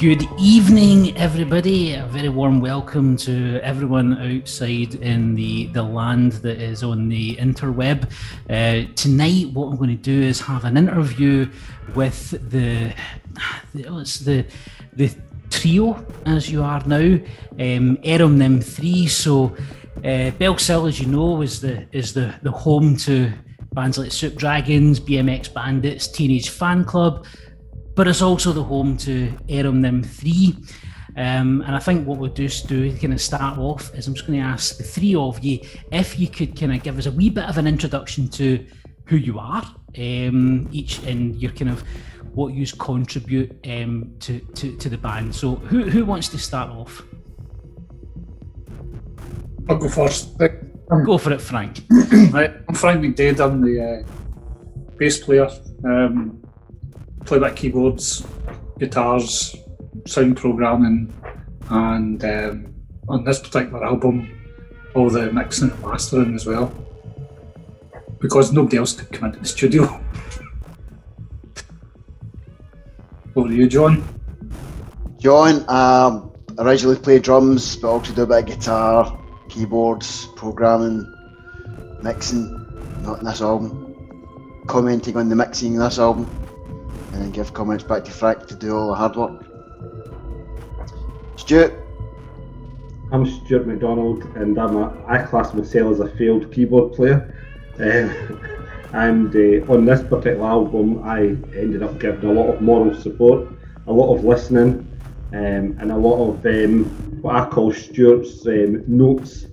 Good evening, everybody. A very warm welcome to everyone outside in the land that is on the interweb. Tonight, what I'm going to do is have an interview with the trio, as you are now, Eromnim3. So, Belsill, as you know, is the home to bands like Soup Dragons, BMX Bandits, Teenage Fan Club, but it's also the home to Eromnim3. And I think what we'll just do to kind of start off is I'm just going to ask the three of you if you could kind of give us a wee bit of an introduction to who you are, each and your kind of what you contribute to the band. So who wants to start off? I'll go first. Go for it, Frank. Right, I'm Frank McDade. I'm the bass player. Play a bit of keyboards, guitars, sound programming, and on this particular album, all the mixing and mastering as well, because nobody else could come into the studio. Over to you, John. John, originally played drums, but also do a bit of guitar, keyboards, programming, mixing, not in this album, commenting on the mixing in this album, and then give comments back to Frank to do all the hard work. Stuart. I'm Stuart McDonald, and I class myself as a failed keyboard player. And on this particular album, I ended up giving a lot of moral support, a lot of listening, and a lot of what I call Stuart's notes,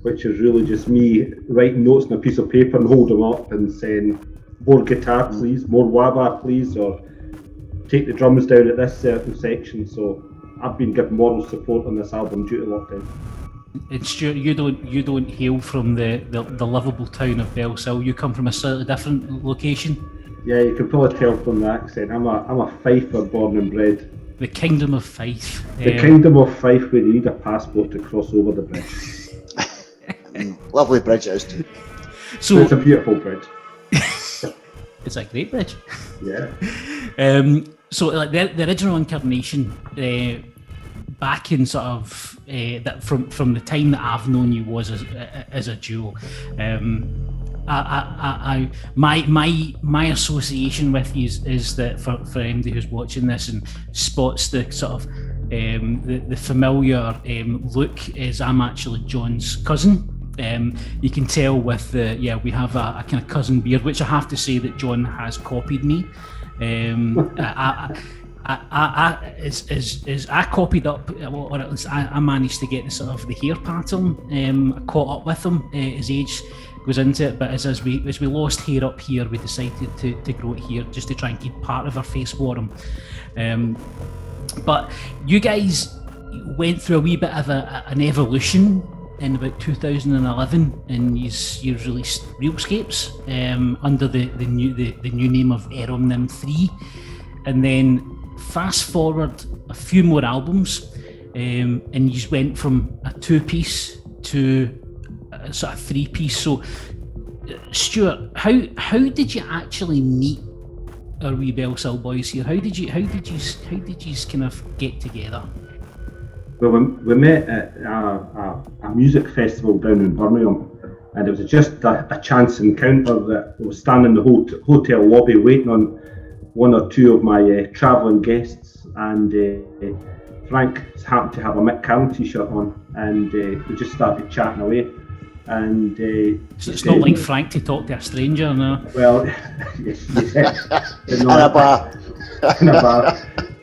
which is really just me writing notes on a piece of paper and holding them up and saying, more guitar please, more wah-wah please, or take the drums down at this certain section. So I've been given moral support on this album due to lockdown. And Stuart, you don't hail from the lovable town of Belsill. You come from a slightly different location. Yeah, you can probably tell from the accent. I'm a Fifer born and bred. The Kingdom of Fife. The Kingdom of Fife, where you need a passport to cross over the bridge. Lovely bridge it is too. So it's a beautiful bridge. It's a great bridge. Yeah. So like the original incarnation, back in sort of that from the time that I've known you was as a duo. My association with you is that for anybody who's watching this and spots the sort of the familiar look, is I'm actually John's cousin. You can tell with we have a kind of cousin beard, which I have to say that John has copied me. I copied up, or at least I managed to get the sort of the hair pattern. I caught up with him as age goes into it, but as we lost hair up here, we decided to grow it here just to try and keep part of our face warm. But you guys went through a wee bit of an evolution in about 2011, and you released Realscapes under the new name of Eromnim3, and then fast forward a few more albums, and you went from a two-piece to a sort of three-piece. So, Stuart, how did you actually meet our wee Belsill boys here? How did you kind of get together? Well, we met at a music festival down in Birmingham, and it was just a chance encounter that I was standing in the hotel lobby waiting on one or two of my travelling guests, and Frank happened to have a Mick Callum t-shirt on, and we just started chatting away. And so it's not like Frank to talk to a stranger, no? Well, yeah, in a bar. In a bar.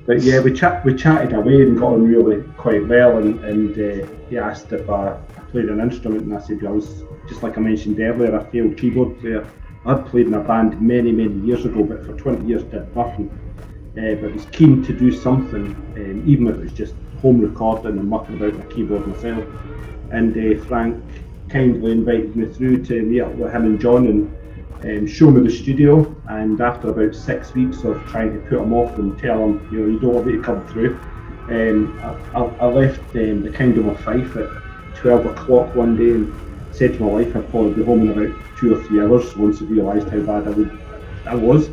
But yeah, we chatted away and got on really quite well, and he asked if I played an instrument, and I said, I was, just like I mentioned earlier, a failed keyboard player. I'd played in a band many years ago, but for 20 years did nothing. But was keen to do something, even if it was just home recording and mucking about my keyboard myself. And Frank kindly invited me through to meet up with him and John and show me the studio. And after about 6 weeks of trying to put him off and tell him, you don't want me to come through, I left the Kingdom of Fife at 12 o'clock one day and said to my wife I'd probably be home in about 2 or 3 hours once I realised how bad I was.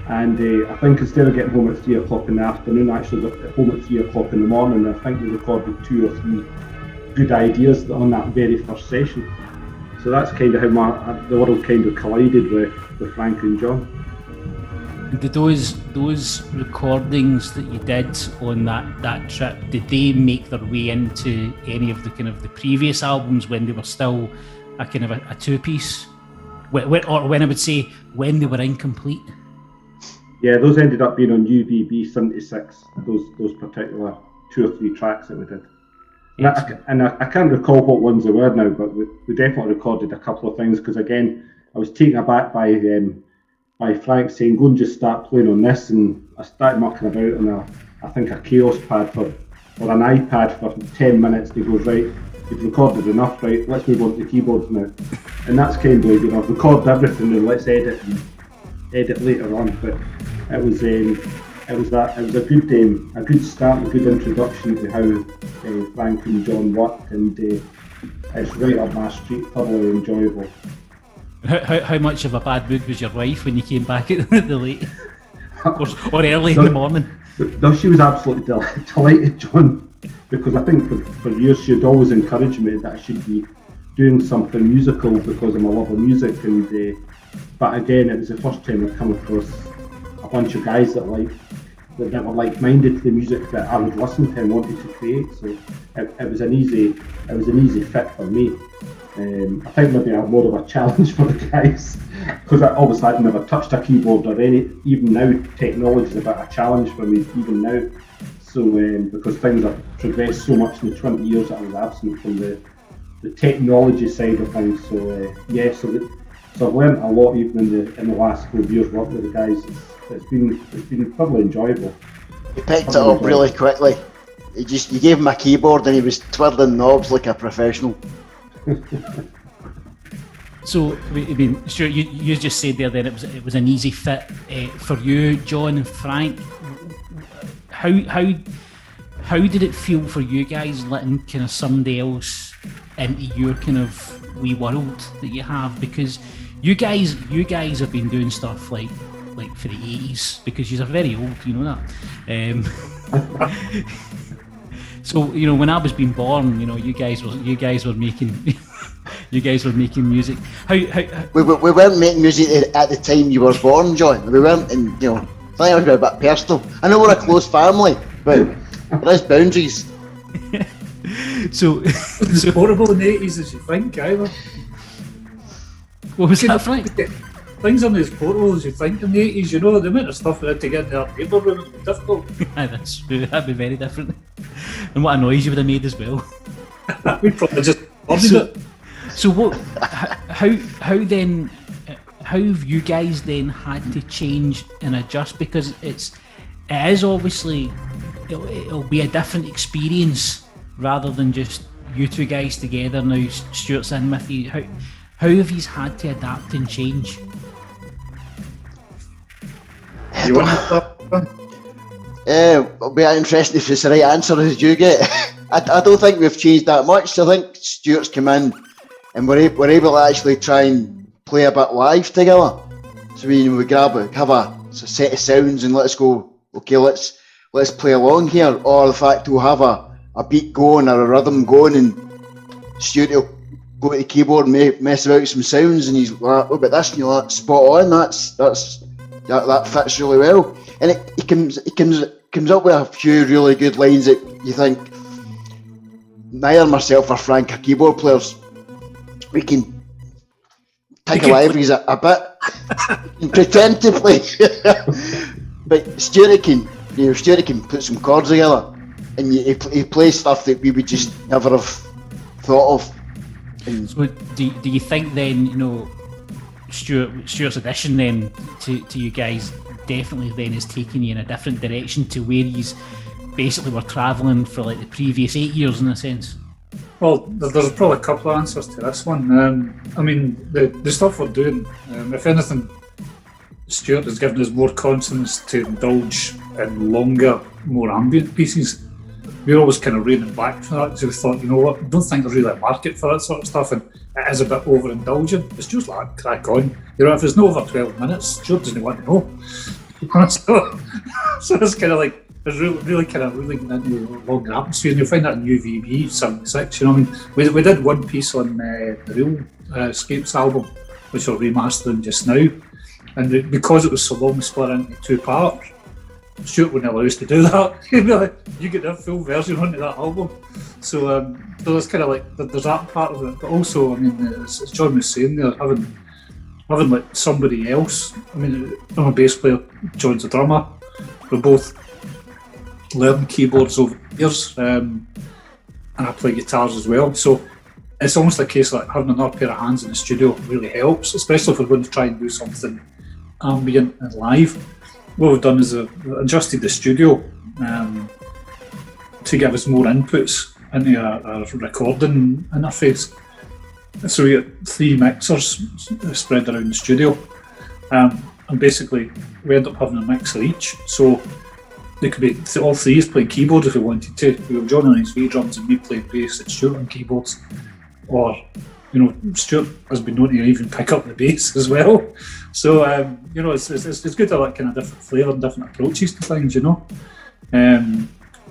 And I think instead of getting home at 3 o'clock in the afternoon, I actually got home at 3 o'clock in the morning. And I think we recorded 2 or 3 good ideas on that very first session. So that's kind of how the world kind of collided with Frank and John. Did those recordings that you did on that trip, did they make their way into any of the previous albums when they were still a kind of a two-piece? Or when I would say when they were incomplete? Yeah, those ended up being on UVB 76, those particular 2 or 3 tracks that we did. And I can't recall what ones they were now, but we definitely recorded a couple of things, because again, I was taken aback by Frank saying, go and just start playing on this, and I started mucking about on I think a Chaos pad or an iPad for 10 minutes. He goes, right, you've recorded enough, right, let's move on to the keyboards now. And that's kind of like, I've recorded everything and let's edit later on. But it was a good start, a good introduction to how Frank and John worked, and it's right up my street, thoroughly enjoyable. How much of a bad mood was your wife when you came back at the late or early in the morning? No, she was absolutely delighted, John, because I think for years she had always encouraged me that I should be doing something musical because of my love of music, and but again, it was the first time I'd come across a bunch of guys that were like-minded to the music that I would listen to and wanted to create. So it was an easy fit for me. I think maybe I had more of a challenge for the guys, because I obviously I'd never touched a keyboard or even now technology is a bit of a challenge for me even now. So because things have progressed so much in the 20 years that I was absent from the technology side of things. So so I've learned a lot even in the last 4 years working with the guys. It's been probably enjoyable. He picked it up really quickly. You gave him a keyboard and he was twirling knobs like a professional. So, I mean, Stuart, you just said there then it was an easy fit for you, John and Frank. How did it feel for you guys letting kind of somebody else into your kind of wee world that you have? Because you guys have been doing stuff like for the 80s, because you're very old, you know that. So when I was being born, you guys were making music. How we weren't making music at the time you were born, John. We weren't, and I think it was a bit personal. I know we're a close family, but there is boundaries. So it's as horrible in the 80s as you think, either. What was that, Frank? Things aren't as portable as you think in the 80s, the amount of stuff we had to get in our neighbour room would be difficult. That's true, that'd be very different. And what a noise you would have made as well. We'd probably just ordered it. So what, how then, how have you guys then had to change and adjust? Because it is obviously, it'll be a different experience rather than just you two guys together now. Stuart's in with you. How have you had to adapt and change? You want to start? It'll be interesting if it's the right answer as you get. I don't think we've changed that much. I think Stuart's come in and we're able to actually try and play a bit live together. So we have a set of sounds and let's go, okay, let's play along here. Or the fact we'll have a beat going or a rhythm going, and Stuart will go to the keyboard and mess about with some sounds, and he's like, oh, but that's spot on. That fits really well, and it comes up with a few really good lines that you think neither myself or Frank are keyboard players. We can take a libraries a bit and pretend to play, but Stuart can put some chords together, and he plays stuff that we would just never have thought of. So do you think then, Stuart's addition then to you guys definitely then is taking you in a different direction to where he's basically were travelling for like the previous 8 years in a sense? Well, there's probably a couple of answers to this one. I mean, the stuff we're doing, if anything, Stuart has given us more confidence to indulge in longer, more ambient pieces. We're always kind of reining back from that, so we thought, you know what, I don't think there's really a market for that sort of stuff, and it is a bit overindulgent. It's just like, crack on. If it's not over 12 minutes, Stuart doesn't want to know. so it's kind of like, it's really kind of really getting into the long atmosphere, and you'll find that in UVB 76, you know what I mean? We did one piece on the Real Escapes album, which we're remastering just now, and because it was so long, we split into 2 parts. Stuart wouldn't allow us to do that. He'd be like, you get that full version onto that album. So there's kind of like, there's that part of it, but also, I mean, as John was saying there, having like somebody else. I mean, I'm a bass player, John's a drummer. We're both learning keyboards over the years, and I play guitars as well. So it's almost a case like having another pair of hands in the studio really helps, especially if we're going to try and do something ambient and live. What we've done is adjusted the studio to give us more inputs into our recording interface. So we got 3 mixers spread around the studio, and basically we end up having a mixer each. So they could be all 3 playing keyboards if we wanted to. We have John on his V drums and me playing bass and Stuart on keyboards. Or, you know, Stuart has been known to even pick up the bass as well. So, you know, it's good to like kind of different flavour and different approaches to things, you know.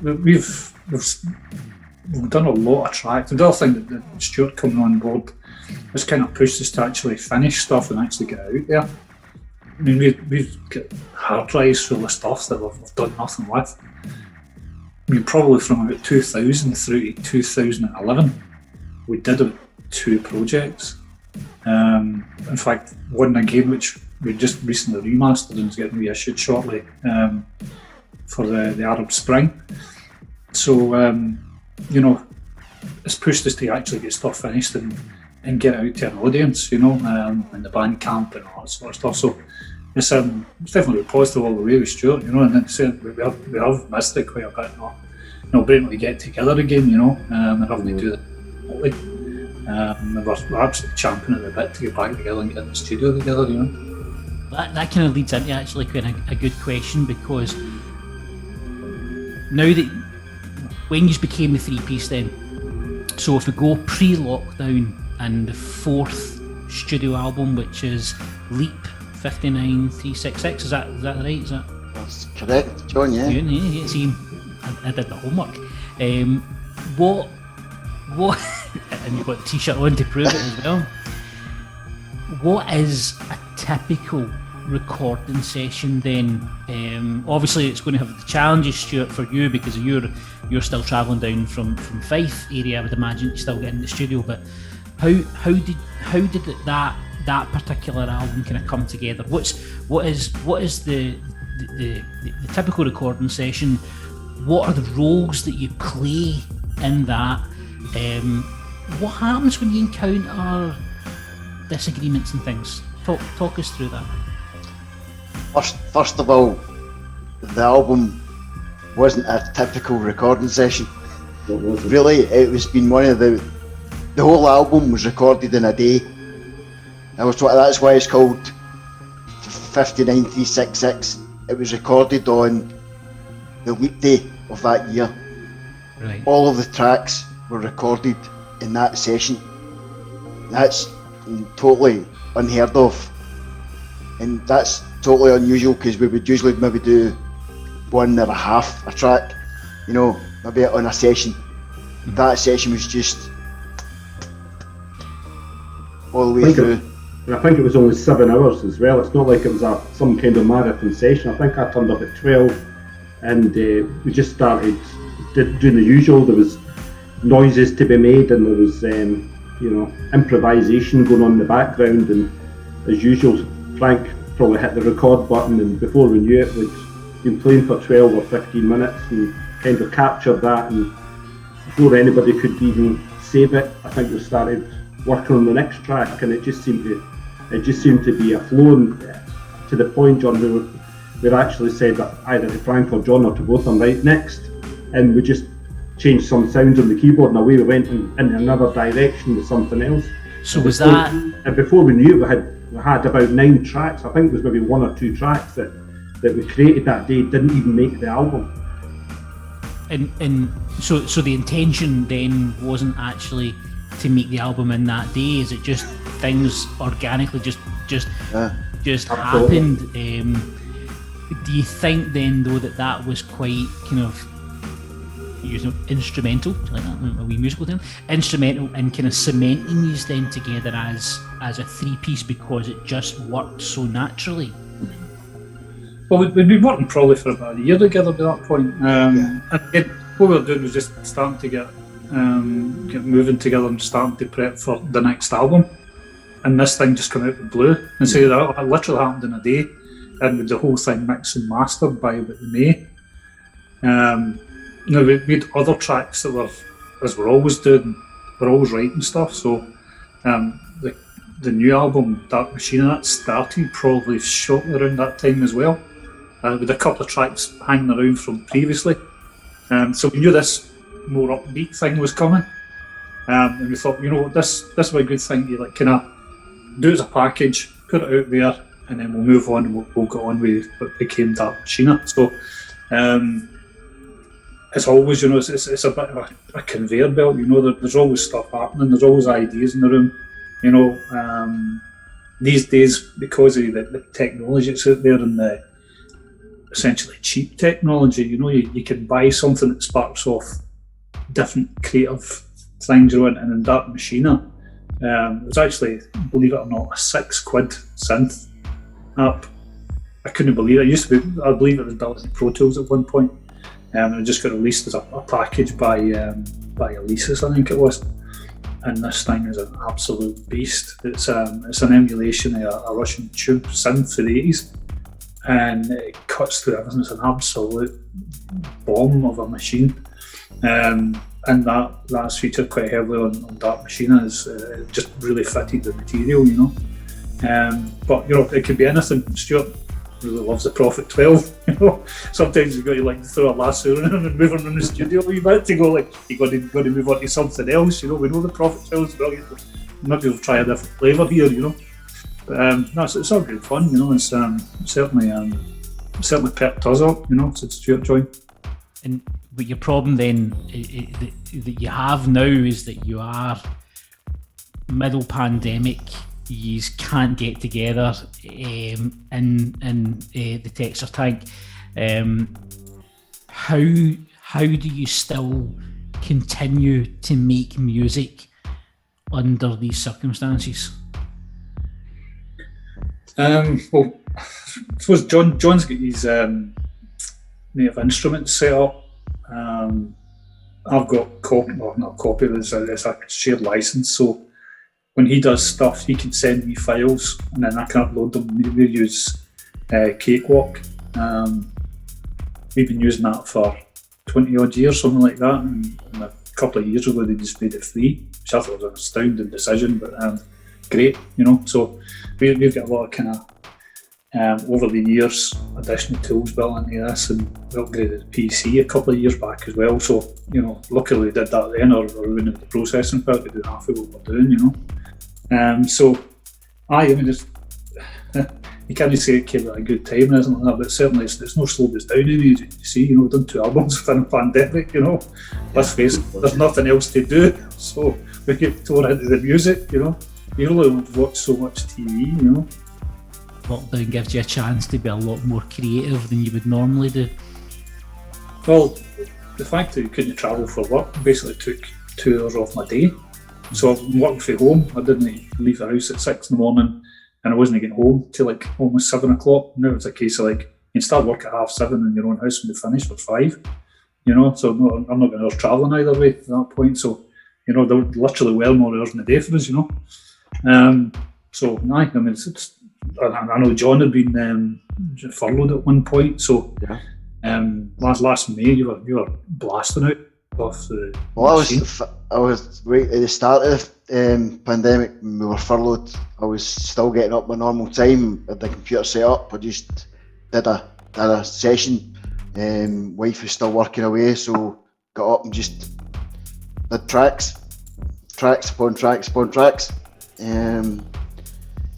We've done a lot of tracks. The other thing that Stuart coming on board has kind of pushed us to actually finish stuff and actually get it out there. I mean, we've got hard drives full of stuff that we've done nothing with. I mean, probably from about 2000 through to 2011, we did about 2 projects. In fact, one again, which we just recently remastered and is getting reissued shortly for the Arab Spring. So, you know, it's pushed us to actually get stuff finished and get it out to an audience, you know, and the band camp and all that sort of stuff. So it's definitely positive all the way with Stuart, you know, and then we have missed it quite a bit, you know, being able to get together again, you know, and having to do that remotely. We're absolutely champing at the bit to get back together and get in the studio together, you know. That kind of leads into actually quite a good question, because now that when you became the 3-piece then, so if we go pre-lockdown and the 4th studio album, which is Leap 59366, is that right? That's correct, John, yeah. Yeah, see, I did the homework. What and you've got the t-shirt on to prove it as well. What is a typical recording session then? Obviously it's going to have the challenges, Stuart, for you, because you're still travelling down from Fife area. I would imagine you still get in the studio, but how did that particular album kind of come together? What is the typical recording session? What are the roles that you play in that? What happens when you encounter disagreements and things? Talk us through that. First of all, the album wasn't a typical recording session. Really, it was been one of the whole album was recorded in a day. That's why it's called 59366. It was recorded on the leap day of that year. Right. All of the tracks were recorded in that session. That's totally unheard of, and that's totally unusual, because we would usually maybe do 1.5 a track, you know, maybe on a session. That session was just all the way through. And I think it was only 7 hours as well. It's not like it was some kind of marathon session. I think I turned up at 12, and we just started doing the usual. There was noises to be made, and there was you know, improvisation going on in the background, and as usual Frank probably hit the record button, and before we knew it we'd been playing for 12 or 15 minutes and kind of captured that, and before anybody could even save it, I think we started working on the next track, and it just seemed to be a flow, and to the point, John, we actually said that either to Frank or John or to both of them, right, next, and we just changed some sounds on the keyboard, and away we went in another direction with something else. So was that? And before we knew it, we had about 9 tracks. I think it was maybe 1 or 2 tracks that we created that day didn't even make the album. And so the intention then wasn't actually to make the album in that day. Is it just things organically just happened? do you think then, though, that was quite kind of instrumental, like that, a wee musical term, instrumental in kind of cementing these then together as a three-piece because it just worked so naturally? Well, we'd been working probably for about a year together at that point. And again, what we were doing was just starting to get moving together and starting to prep for the next album. And this thing just came out of the blue. And so that literally happened in a day. And with the whole thing mixed and mastered by about May. We had other tracks that were, as we're always doing, we're always writing stuff. So the new album, DarkMaschina, that started probably shortly around that time as well. With a couple of tracks hanging around from previously. So we knew this more upbeat thing was coming. And we thought, this is a good thing to kind of do as a package, put it out there, and then we'll move on and we'll go on with what became DarkMaschina. So it's always, it's a bit of a conveyor belt. There's always stuff happening. There's always ideas in the room. These days, because of the technology that's out there and the essentially cheap technology, you can buy something that sparks off different creative things. And in DarkMaschina, it was actually, believe it or not, a £6 synth app. I couldn't believe it. I believe it was built in Pro Tools at one point. And it just got released as a package by Alesis, I think it was. And this thing is an absolute beast. It's an emulation of a Russian tube synth for the 80s. And it cuts through everything. It's an absolute bomb of a machine. And that's featured quite heavily on DarkMaschina. It just really fitted the material, But it could be anything. Stuart really loves the Prophet 12. Sometimes you've got to throw a lasso in and move around the studio a wee bit to go you got to move on to something else. We know the Prophet 12 is brilliant. Maybe we'll try a different flavour here. But it's all good fun. It's certainly pepped us up. Since Stuart joined. And but your problem then that you have now is that you are middle pandemic. You can't get together in the Texture tank. How do you still continue to make music under these circumstances? Well, I suppose John's got his native instruments set up. I've got not a copy, it's a shared license, so when he does stuff, he can send me files and then I can upload them. We use Cakewalk. We've been using that for 20 odd years, something like that, and a couple of years ago they just made it free, which I thought was an astounding decision, but great, so we've got a lot of kind of over the years additional tools built into this, and we upgraded the PC a couple of years back as well, so luckily we did that then, or we went into the processing part to do half of what we're doing, you can't say it came at a good time and isn't that, but certainly it's no slowed us down any, you see, we've done 2 albums within a pandemic, let's face it, there's nothing else to do, so we get torn into the music, you really don't watch so much TV, Lockdown gives you a chance to be a lot more creative than you would normally do. Well, the fact that you couldn't travel for work basically took 2 hours off my day. So I'm working from home. I didn't leave the house at 6 in the morning and I wasn't getting home till almost 7 o'clock. Now it's a case of you can start work at 7:30 in your own house and be finished for 5. So I'm not going to be travelling either way at that point. So, there were literally well more hours in the day for us, So, I know John had been furloughed at one point, so last May you were blasting out off the. Well, I was right at the start of the pandemic when we were furloughed. I was still getting up my normal time, had the computer set up. I just did a session. Wife was still working away, so got up and just did tracks upon tracks, and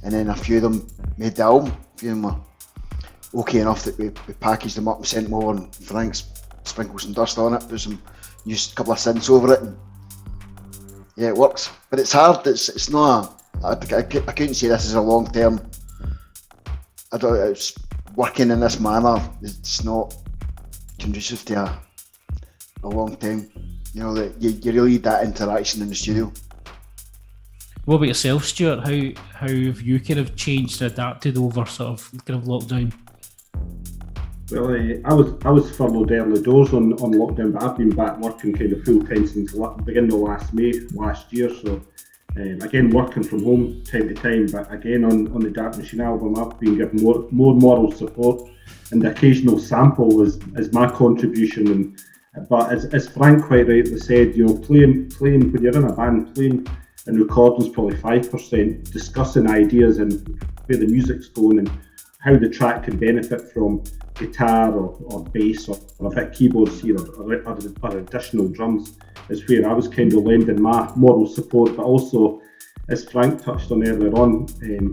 then a few of them made the album. A few of them were okay enough that we packaged them up and sent them over, and Frank's sprinkled some dust on it, used a couple of synths over it, and it works. But it's hard. It's not. I couldn't say this is a long term. It's working in this manner, it's not conducive to a long time. You know, that you really need that interaction in the studio. What about yourself, Stuart? How have you kind of changed and adapted over sort of kind of lockdown? Well, I was furloughed early doors on lockdown, but I've been back working kind of full time since beginning of last May last year. So again, working from home time to time, but again on the DarkMaschina album, I've been given more moral support, and the occasional sample is my contribution. But as Frank quite rightly said, you know, playing when you're in a band, playing and recording is probably 5%. Discussing ideas and where the music's going and how the track can benefit from guitar or bass or a bit of keyboards here or additional drums is where I was kind of lending my moral support. But also, as Frank touched on earlier on,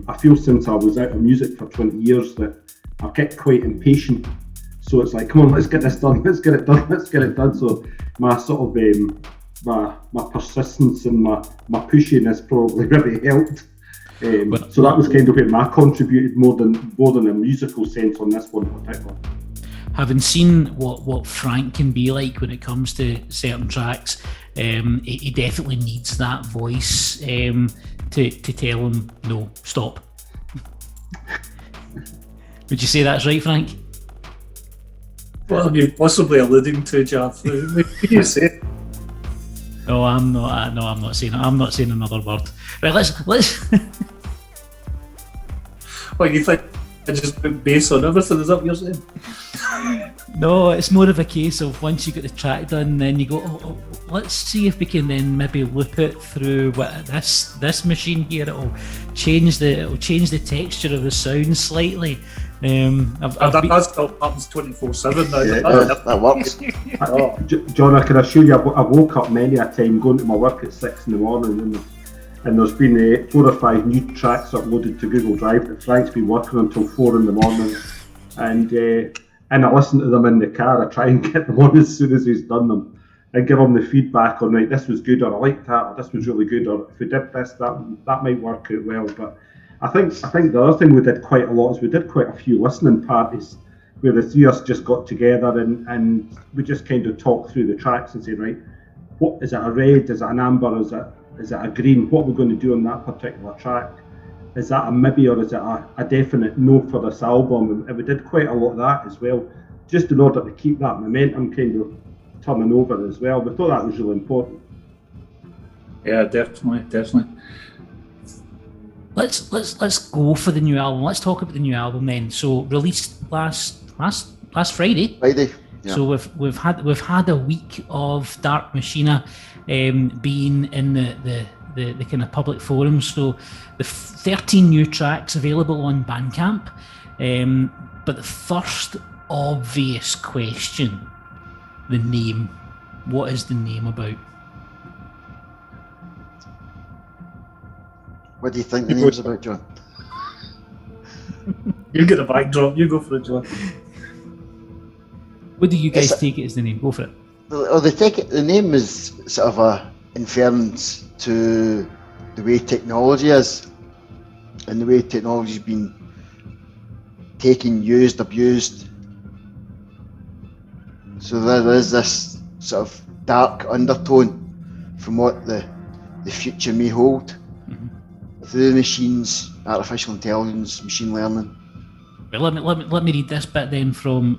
I feel since I was out of music for 20 years that I get quite impatient. So it's like, come on, let's get this done, let's get it done. So my sort of my persistence and my pushing has probably really helped. So that was kind of where I contributed more than a musical sense on this one in particular. Having seen what Frank can be like when it comes to certain tracks, he definitely needs that voice to tell him, no, stop. Would you say that's right, Frank? What are you possibly alluding to, Jav? What do you say? No, I'm not. No, I'm not saying. I'm not saying another word. Right, let's. What, you think I just put bass on everything? Is that what you're saying? No, it's more of a case of once you get the track done, then you go, oh, let's see if we can then maybe loop it through this machine here. It'll change the texture of the sound slightly. That still happens 24/7 now. Yeah, that works. Oh. John, I can assure you, I woke up many a time going to my work at 6 in the morning, and there's been 4 or 5 new tracks uploaded to Google Drive that Frank's been working until 4 in the morning, and I listen to them in the car. I try and get them on as soon as he's done them, and give him the feedback on, right, this was good, or I liked that, or this was really good, or if we did this, that might work out well. But I think the other thing we did quite a lot is we did quite a few listening parties where the three of us just got together and we just kind of talked through the tracks and said, right, what is it, a red, is it an amber, is it a green, what we're going to do on that particular track, is that a maybe or is it a definite no for this album, and we did quite a lot of that as well, just in order to keep that momentum kind of turning over as well. We thought that was really important. Yeah, definitely. Let's go for the new album. Let's talk about the new album then. So released last Friday. Friday. Yeah. So we've had a week of DarkMaschina being in the kind of public forums. So the 13 new tracks available on Bandcamp. But the first obvious question, the name. What is the name about? What do you think the name's about, John? You get a backdrop. You go for it, John. What do you guys take it as the name? Go for it. Well, they take it. The name is sort of a inference to the way technology is, and the way technology's been taken, used, abused. So there is this sort of dark undertone from what the future may hold. Through the machines, artificial intelligence, machine learning. Well, let me read this bit then from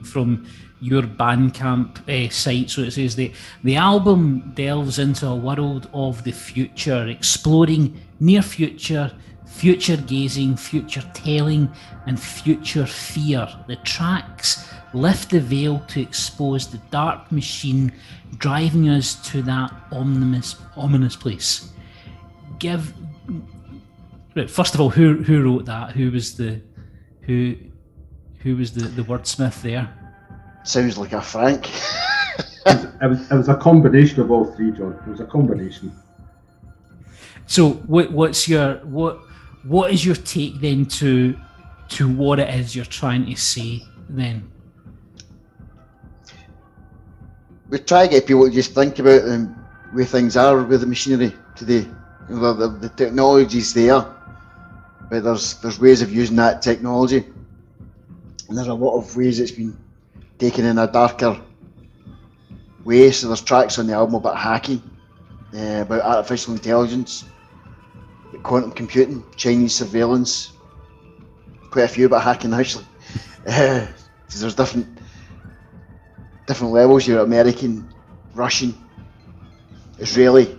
your Bandcamp site. So it says the album delves into a world of the future, exploring near future, future gazing, future telling, and future fear. The tracks lift the veil to expose the dark machine, driving us to that ominous place. First of all, who wrote that? Who was the wordsmith there? Sounds like a Frank. It was a combination of all three, John. It was a combination. So what is your take then to what it is you're trying to say then? We try to get people to just think about where things are with the machinery today. You know, the technology's there, but there's ways of using that technology and there's a lot of ways it's been taken in a darker way. So there's tracks on the album about hacking, about artificial intelligence, quantum computing, Chinese surveillance, quite a few about hacking actually. So there's different levels. You're American, Russian, Israeli.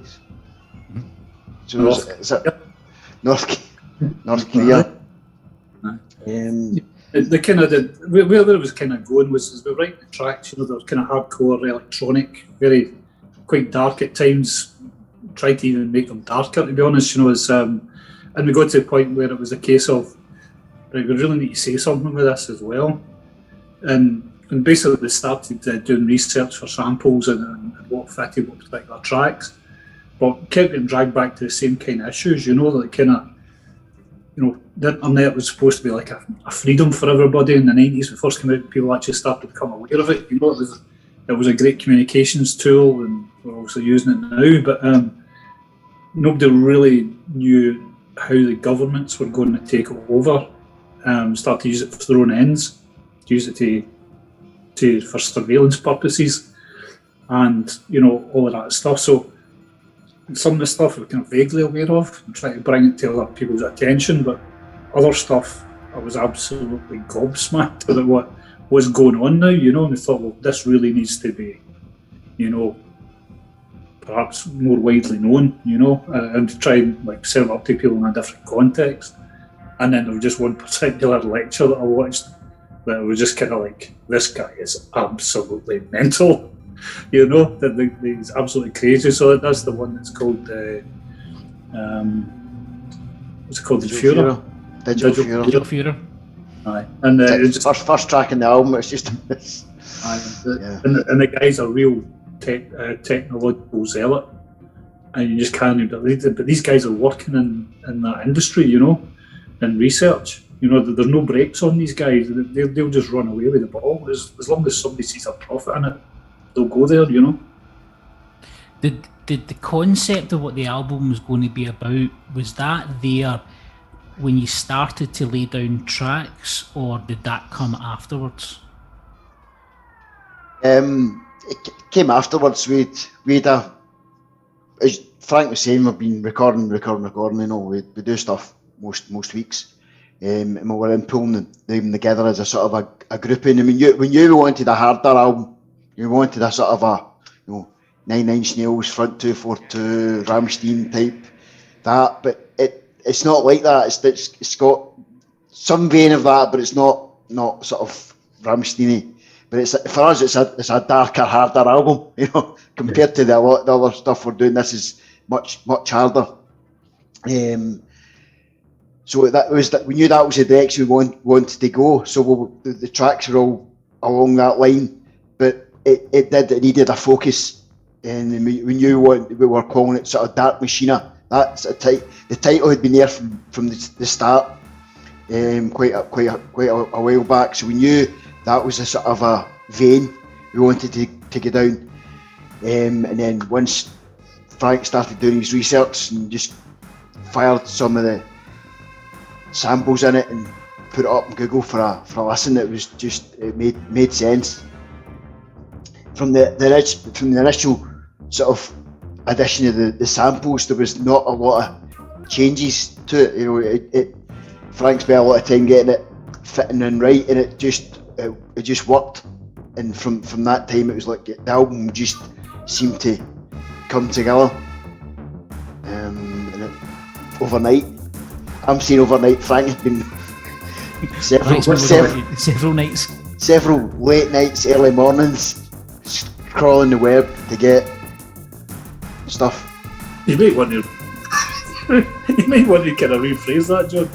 So North Korea. The kind of where it was kind of going was we were writing the tracks, you know, they were kind of hardcore electronic, very quite dark at times. Tried to even make them darker, to be honest, you know. And we got to the point where it was a case of, right, we really need to say something with this as well. And basically we started doing research for samples and what fitted what particular tracks, but kept getting dragged back to the same kind of issues, you know, like kind of, you know, the internet was supposed to be like a freedom for everybody in the 90s. When it first came out, people actually started to become aware of it. You know, it was a great communications tool, and we're also using it now, but nobody really knew how the governments were going to take it over, start to use it for their own ends, to use it for surveillance purposes, and, you know, all of that stuff. So some of the stuff we're kind of vaguely aware of and trying to bring it to other people's attention, but other stuff I was absolutely gobsmacked about what was going on now, you know, and I thought, well, this really needs to be, you know, perhaps more widely known, you know, and to try and like serve up to people in a different context. And then there was just one particular lecture that I watched that was just kind of like, this guy is absolutely mental. You know, that he's absolutely crazy. So that's the one that's called what's it called? The Führer. Digital Führer. Aye, and it's just first track in the album. It's just and the guy's a real technological zealot, and you just can't believe it. But these guys are working in that industry, you know, in research. You know, there's no brakes on these guys. They'll just run away with the ball as long as somebody sees a profit in it. They'll go there, you know. Did the concept of what the album was going to be about, was that there when you started to lay down tracks, or did that come afterwards? It came afterwards. We'd as Frank was saying, we've been recording, you know, we do stuff most weeks. And we were in pulling them together as a sort of a grouping. I mean, we knew we wanted a harder album. We wanted a sort of a, you know, 9 Inch Nails, Front 242, Rammstein type, that. But it's not like that. It's got some vein of that, but it's not sort of Rammstein-y. But for us, it's a darker, harder album, you know, compared to the other stuff we're doing. This is much harder. So that was that. We knew that was the direction we wanted to go. So the tracks were all along that line, but it needed a focus, and we knew what we were calling it, sort of DarkMaschina. That's the title had been there from the start, quite a while back. So we knew that was a sort of a vein we wanted to go down, and then once Frank started doing his research and just fired some of the samples in it and put it up on Google for a listen, it made sense. From the initial sort of addition of the samples, there was not a lot of changes to it. You know, Frank spent a lot of time getting it fitting and right, and it just worked. And from that time, it was like the album just seemed to come together. And overnight, I'm saying overnight, Frank has been several nights, several late nights, early mornings, crawling the web to get stuff. You might want to kind of rephrase that, John.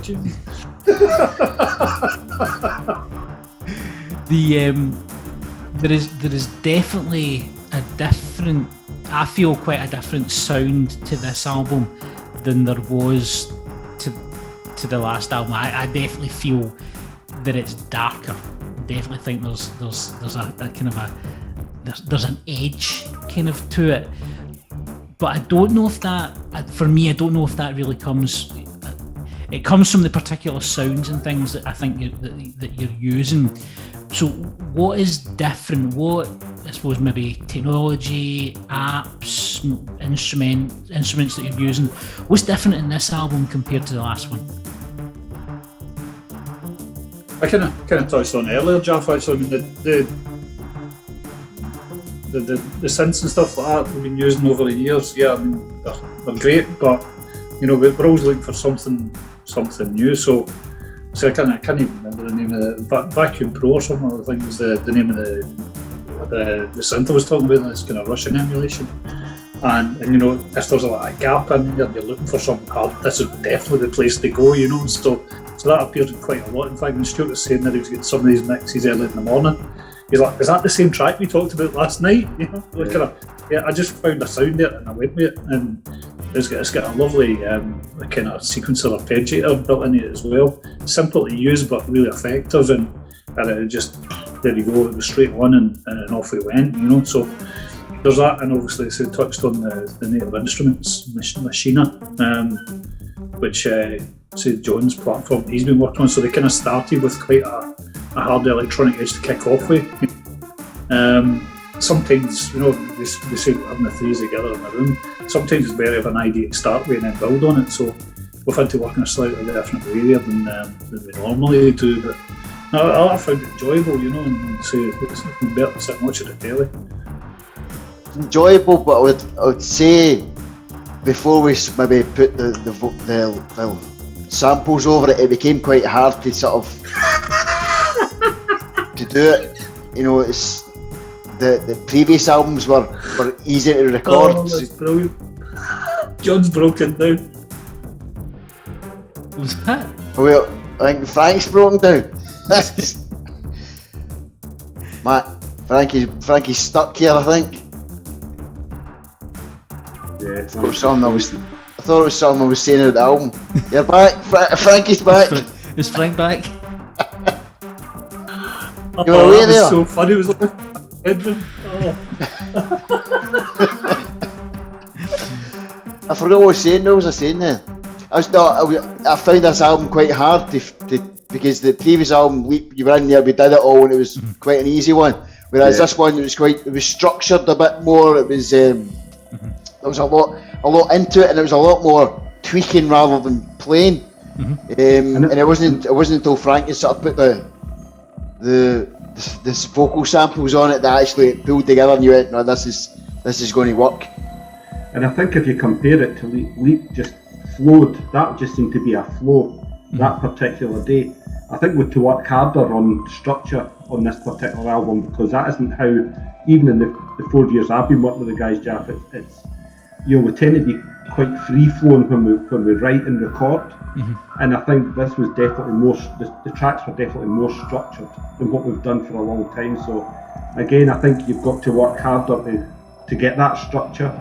There is definitely a different, I feel quite a different sound to this album than there was to the last album. I definitely feel that it's darker. I definitely think there's a kind of there's an edge kind of to it. But I don't know if that, for me, I don't know if that really comes. it comes from the particular sounds and things that I think that you're using. So what is different? What, I suppose, maybe technology, apps, instruments that you're using, what's different in this album compared to the last one? I kind of touched on earlier, Jeff. Actually, I mean the synths and stuff like that we've been using over the years. Yeah, I mean they're great, but you know we're always looking for something new. So I can't even remember the name of the Vacuum Pro or something. I think was the name of the synth I was talking about. This kind of Russian emulation. And you know, if there's a gap in there and you're looking for something hard, this is definitely the place to go, you know. So that appeared quite a lot. In fact, when Stuart was saying that he was getting some of these mixes early in the morning, he's like, "Is that the same track we talked about last night?" You know, I just found a sound there and I went with it, and it's got a lovely kind of sequencer arpeggiator built in it as well. Simple to use but really effective, and it just, there you go, it was straight on and off we went, you know. So there's that, and obviously so touched on the native instruments, Machina, which John's platform he's been working on. So they kind of started with quite a hard electronic edge to kick off with. Sometimes, you know, they say having the threes together in the room, sometimes it's better of an idea to start with and then build on it. So we've had to work in a slightly different way there than we normally do. But no, I found it enjoyable, you know, and so it's better to sit and watch it at telly. Enjoyable, but I would say before we maybe put the samples over it, it became quite hard to sort of to do it. You know, it's the previous albums were easy to record. Oh, that's brilliant. John's broken down. Was that? Well, I think Frank's broken down. That's just Matt. Frankie's stuck here, I think. Yeah, I thought it was something I was saying about the album. You're back, Frankie's back. Is Frank back? You were away that there. was so funny. It was like bedroom. Oh. I forgot what I was saying. What was I saying then? I found this album quite hard to because the previous album you were in there, we did it all, and it was quite an easy one. Whereas this one, it was structured a bit more. It was there was a lot into it, and it was a lot more tweaking rather than playing. And it wasn't until Frankie sort of put the vocal samples on it that actually pulled together, and you went, no, this is going to work. And I think if you compare it to Leap just flowed, that just seemed to be a flow that particular day. I think we're to work harder on structure on this particular album, because that isn't how, even in the 4 years I've been working with the guys, Jeff, it's you know, we tend to be quite free flowing when we write and record. And I think this was definitely the tracks were definitely more structured than what we've done for a long time. So again, I think you've got to work harder to get that structure.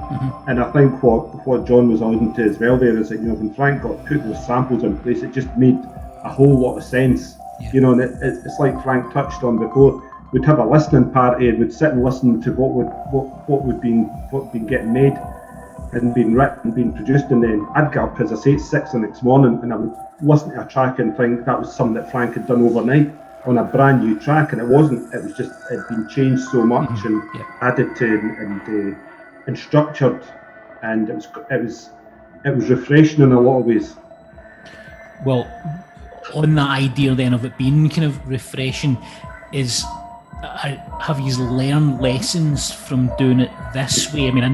And I think what John was alluding to as well there is that, you know, when Frank got put those samples in place, it just made a whole lot of sense. You know, and it's like Frank touched on before. We'd have a listening party and we'd sit and listen to what had been getting made and being written and being produced, and then I'd get up, as I say, at 6 the next morning, and I would listen to a track and think that was something that Frank had done overnight on a brand new track, and it wasn't. It was just, it had been changed so much and added to and structured, and it was refreshing in a lot of ways. Well, on that idea then of it being kind of refreshing, have you learned lessons from doing it this way? I mean, I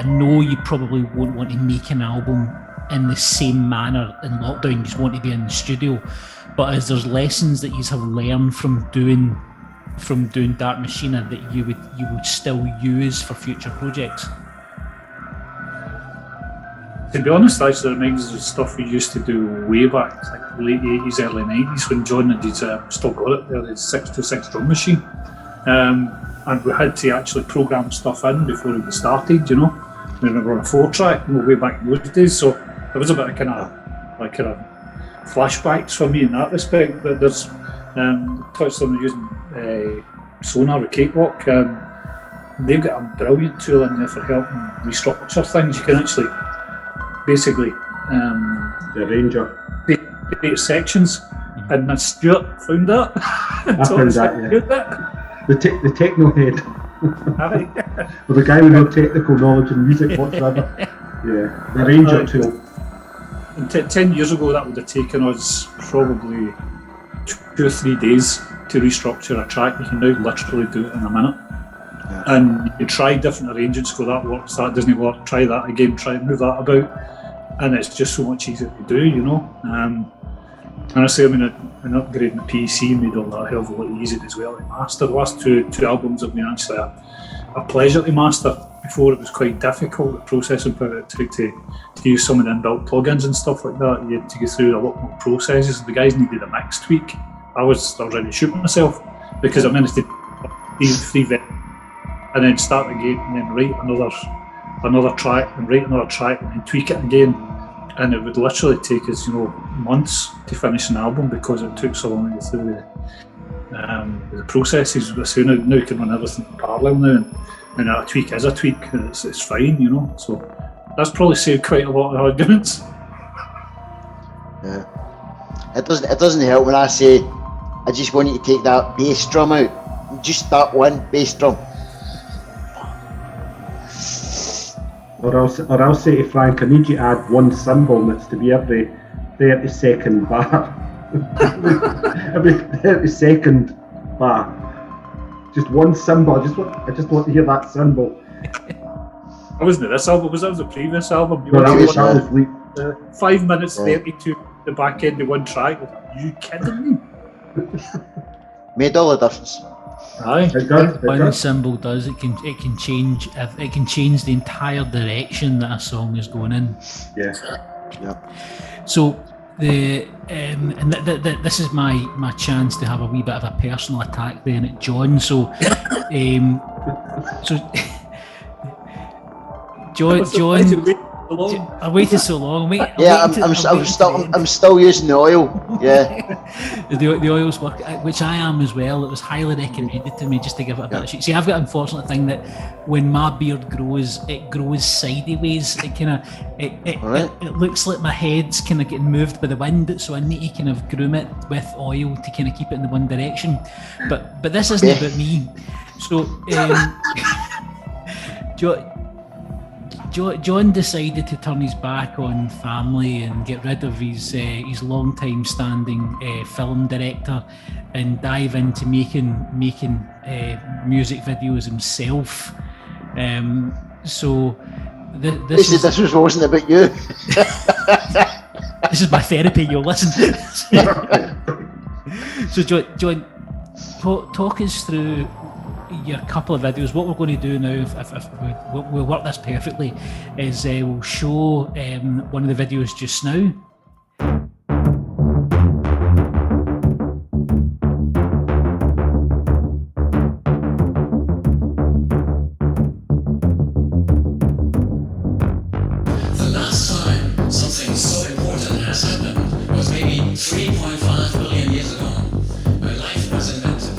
know you probably won't want to make an album in the same manner in lockdown. You just want to be in the studio. But is there's lessons that you have learned from doing DarkMaschina that you would still use for future projects? To be honest, actually, it reminds us of stuff we used to do way back, like late 80s, early 90s, when John had his, still got it there, his 626 drum machine. And we had to actually program stuff in before it started, you know. We were on a 4-track, way back in those days, so there was a bit of kind of flashbacks for me in that respect. But there's touched on using Sonar with Cakewalk. They've got a brilliant tool in there for helping restructure things. You can actually basically the arranger. The 8 sections, and then Stuart found that. I found that, The techno head. Or the guy with no technical knowledge in music whatsoever. Yeah, the Ranger tool. And 10 years ago, that would have taken us probably 2 or 3 days to restructure a track. You can now literally do it in a minute. Yeah. And you try different arrangements, go that works, that doesn't work, try that again, try and move that about. And it's just so much easier to do, you know. Honestly, I mean, an upgrading the PC made all that a hell of a lot easier as well to master. The last two albums have been actually a pleasure to master. Before it was quite difficult, the processing power it took to use some of the inbuilt plugins and stuff like that. You had to go through a lot more processes. The guys needed a mix tweak. I was ready to shoot myself because I managed to three and then start again and then write another track and write another track and then tweak it again. And it would literally take us, you know, months to finish an album because it took so long to go through the processes. But now you can run everything in parallel now, and a tweak is a tweak, and it's fine, you know. So that's probably saved quite a lot of arguments. Yeah, it doesn't help when I say I just want you to take that bass drum out, just that one bass drum. Or I'll say to Frank, I need you to add one cymbal that's to be every 30-second bar. Every 30-second bar. Just one cymbal. I just want to hear that cymbal. I wasn't this album, that was the previous album. Well, that was 5 minutes 32 the back end of one track. Are you kidding me? Made all the difference. Aye. One cymbal does it can change the entire direction that a song is going in. Yeah. So this is my chance to have a wee bit of a personal attack then at John. So John, I waited so long. I'm still using the oil. Yeah. the oils work, which I am as well. It was highly recommended to me just to give it a bit of shit. See, I've got an unfortunate thing that when my beard grows, it grows sideways. It kind of it looks like my head's kind of getting moved by the wind. So I need to kind of groom it with oil to kind of keep it in the one direction. But this isn't about me. So John decided to turn his back on family and get rid of his long-time standing film director and dive into making music videos himself. So this wasn't about you. This is my therapy. You'll listen. So John, talk us through your couple of videos. What we're going to do now, if we'll work this perfectly, is we'll show one of the videos just now. The last time something so important has happened was maybe 3.5 billion years ago, when life was invented.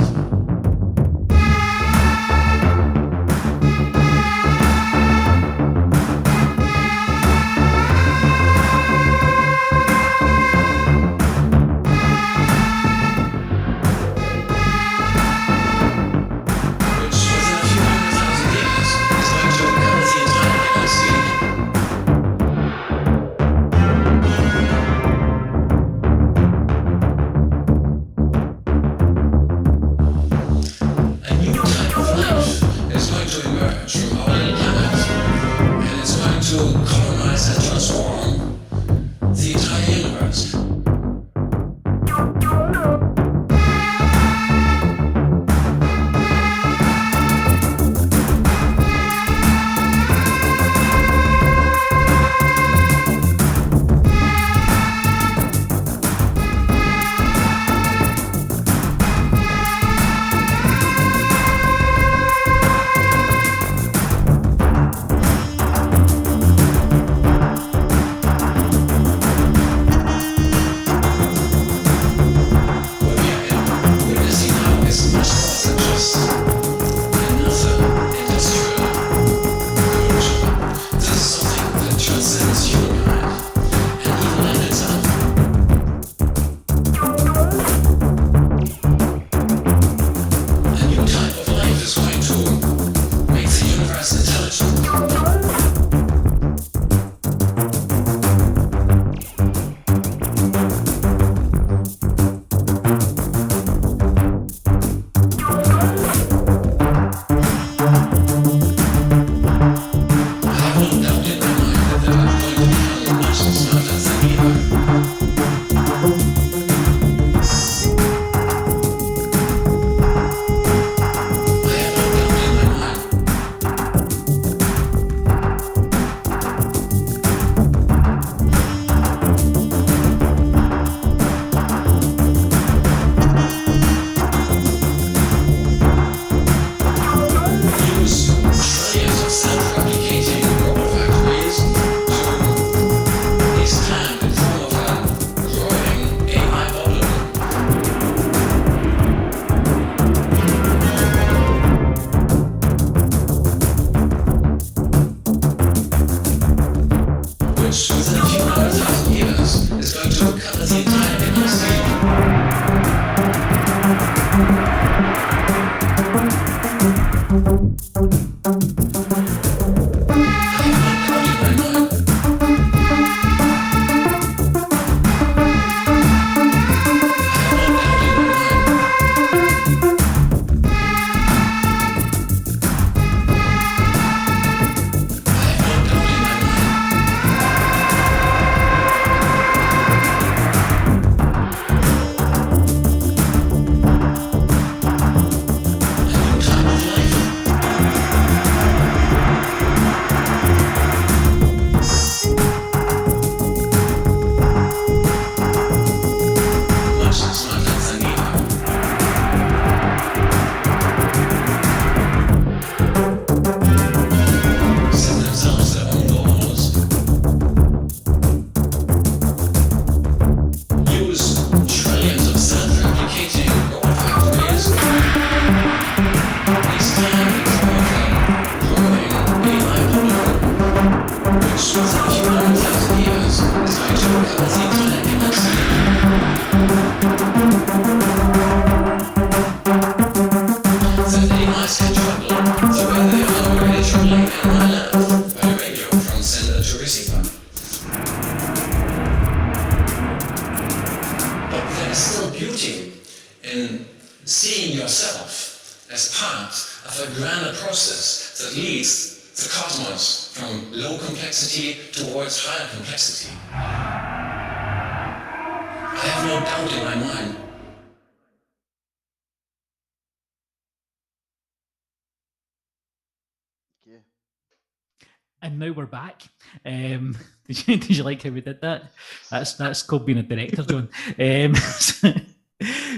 And now we're back. Did you like how we did that? That's called being a director, John.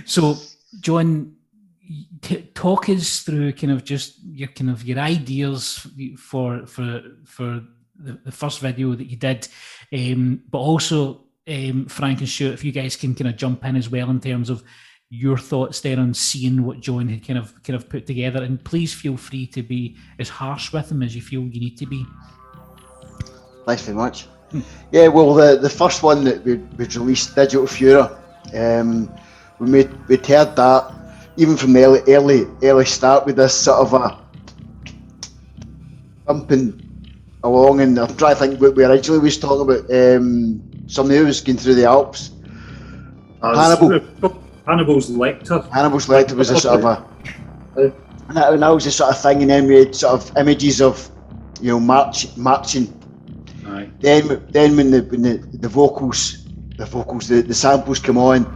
So, John, talk us through kind of just your ideas for the first video that you did, but also Frank and Stuart, if you guys can kind of jump in as well in terms of your thoughts there on seeing what John had kind of put together, and please feel free to be as harsh with him as you feel you need to be. Thanks very much. Yeah, well, the first one that we released, Digital Furor, we'd heard that even from the early start with this sort of a bumping along, and I'm trying to think what we originally was talking about. Somebody who was going through the Alps. Hannibal's Lecter. Hannibal's Lecter was a sort of a, and that was the sort of thing, and then we had sort of images of, marching. Aye. Then when the vocals, the samples come on,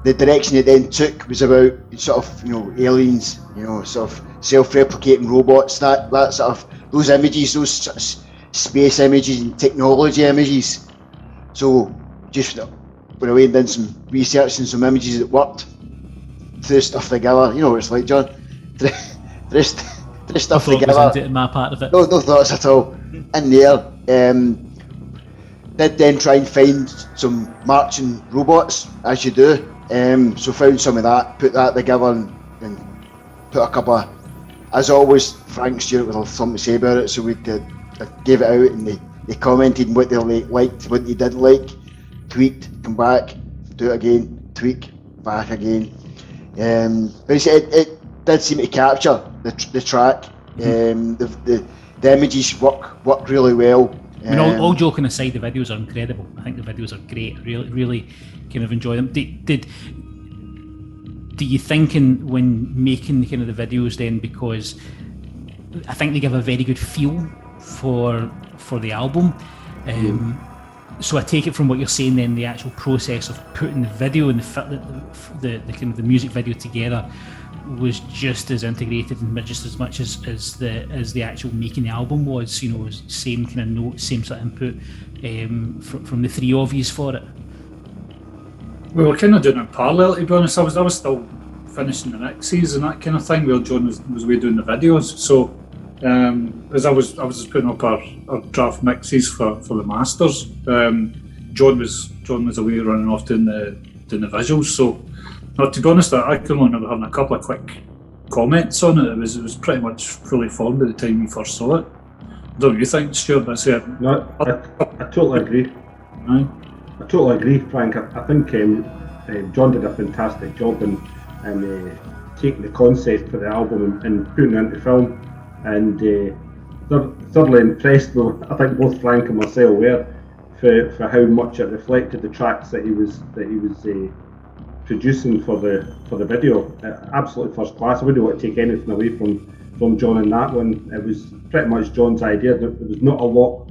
the direction it then took was about sort of aliens, sort of self-replicating robots, that sort of those images, those sort of space images and technology images. So just went away and did some research and some images that worked, threw stuff together. You know what it's like, John. Threw stuff together. Into my part of it. No thoughts at all. In there, did then try and find some marching robots, as you do. So found some of that, put that together, and put a couple of, as always, Frank and Stuart with something to say about it. So we gave it out, and they commented what they liked, what they didn't like, tweaked, come back, do it again, tweak, back again. But it did seem to capture the track. The images work really well. I mean, all joking aside, the videos are incredible. I think the videos are great. Really kind of enjoy them. Do you think when making kind of the videos then, because I think they give a very good feel for the album. So I take it from what you're saying then, the actual process of putting the video and the kind of the music video together was just as integrated and just as much as the actual making the album was. Same kind of notes, same sort of input from the three of yous for it. We were kind of doing it parallel, to be honest. I was still finishing the mixes and that kind of thing, while John was away doing the videos. So as I was just putting up our draft mixes for the masters, John was away running off doing the visuals. So, to be honest, I can remember having a couple of quick comments on it. It was pretty much fully formed by the time we first saw it. I don't know what you think, Stuart, but No, I totally agree. Aye. I totally agree, Frank. I think John did a fantastic job in taking the concept for the album and putting it into film. and thoroughly impressed though. I think both Frank and myself were for how much it reflected the tracks that he was producing for the video. Absolutely first class. I wouldn't want to take anything away from John in that one. It was pretty much John's idea. There was not a lot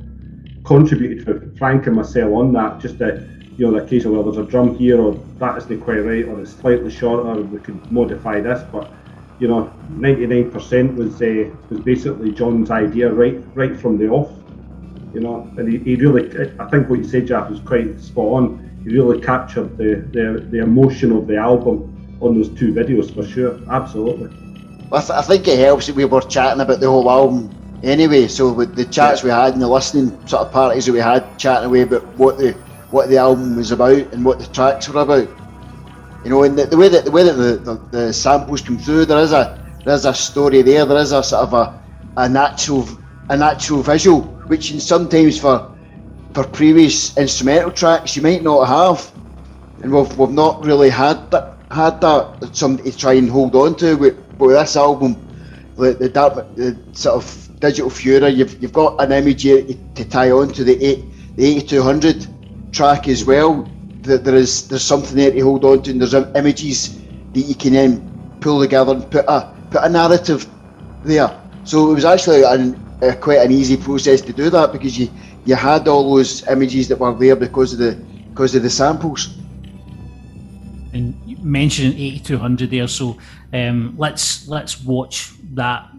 contributed for Frank and myself on that. Just the occasion where there's a drum here, or that isn't quite right, or it's slightly shorter, we could modify this. But 99% was basically John's idea right from the off. And he really, I think what you said, Jeff, was quite spot on. He really captured the emotion of the album on those two videos for sure. Absolutely. I think it helps that we were chatting about the whole album anyway. So with the chats we had and the listening sort of parties that we had, chatting away about what the album was about and what the tracks were about. And the way that the samples come through, there is a story there. There is a sort of a natural visual, which sometimes for previous instrumental tracks you might not have, and we've not really had that something to try and hold on to. But with this album, the sort of Digital Fury, you've got an image here to tie on to the 8200 track as well. There's something there to hold on to, and there's images that you can then pull together and put a narrative there. So it was actually quite an easy process to do that, because you had all those images that were there because of the samples. And you mentioned 8200 there, so let's watch that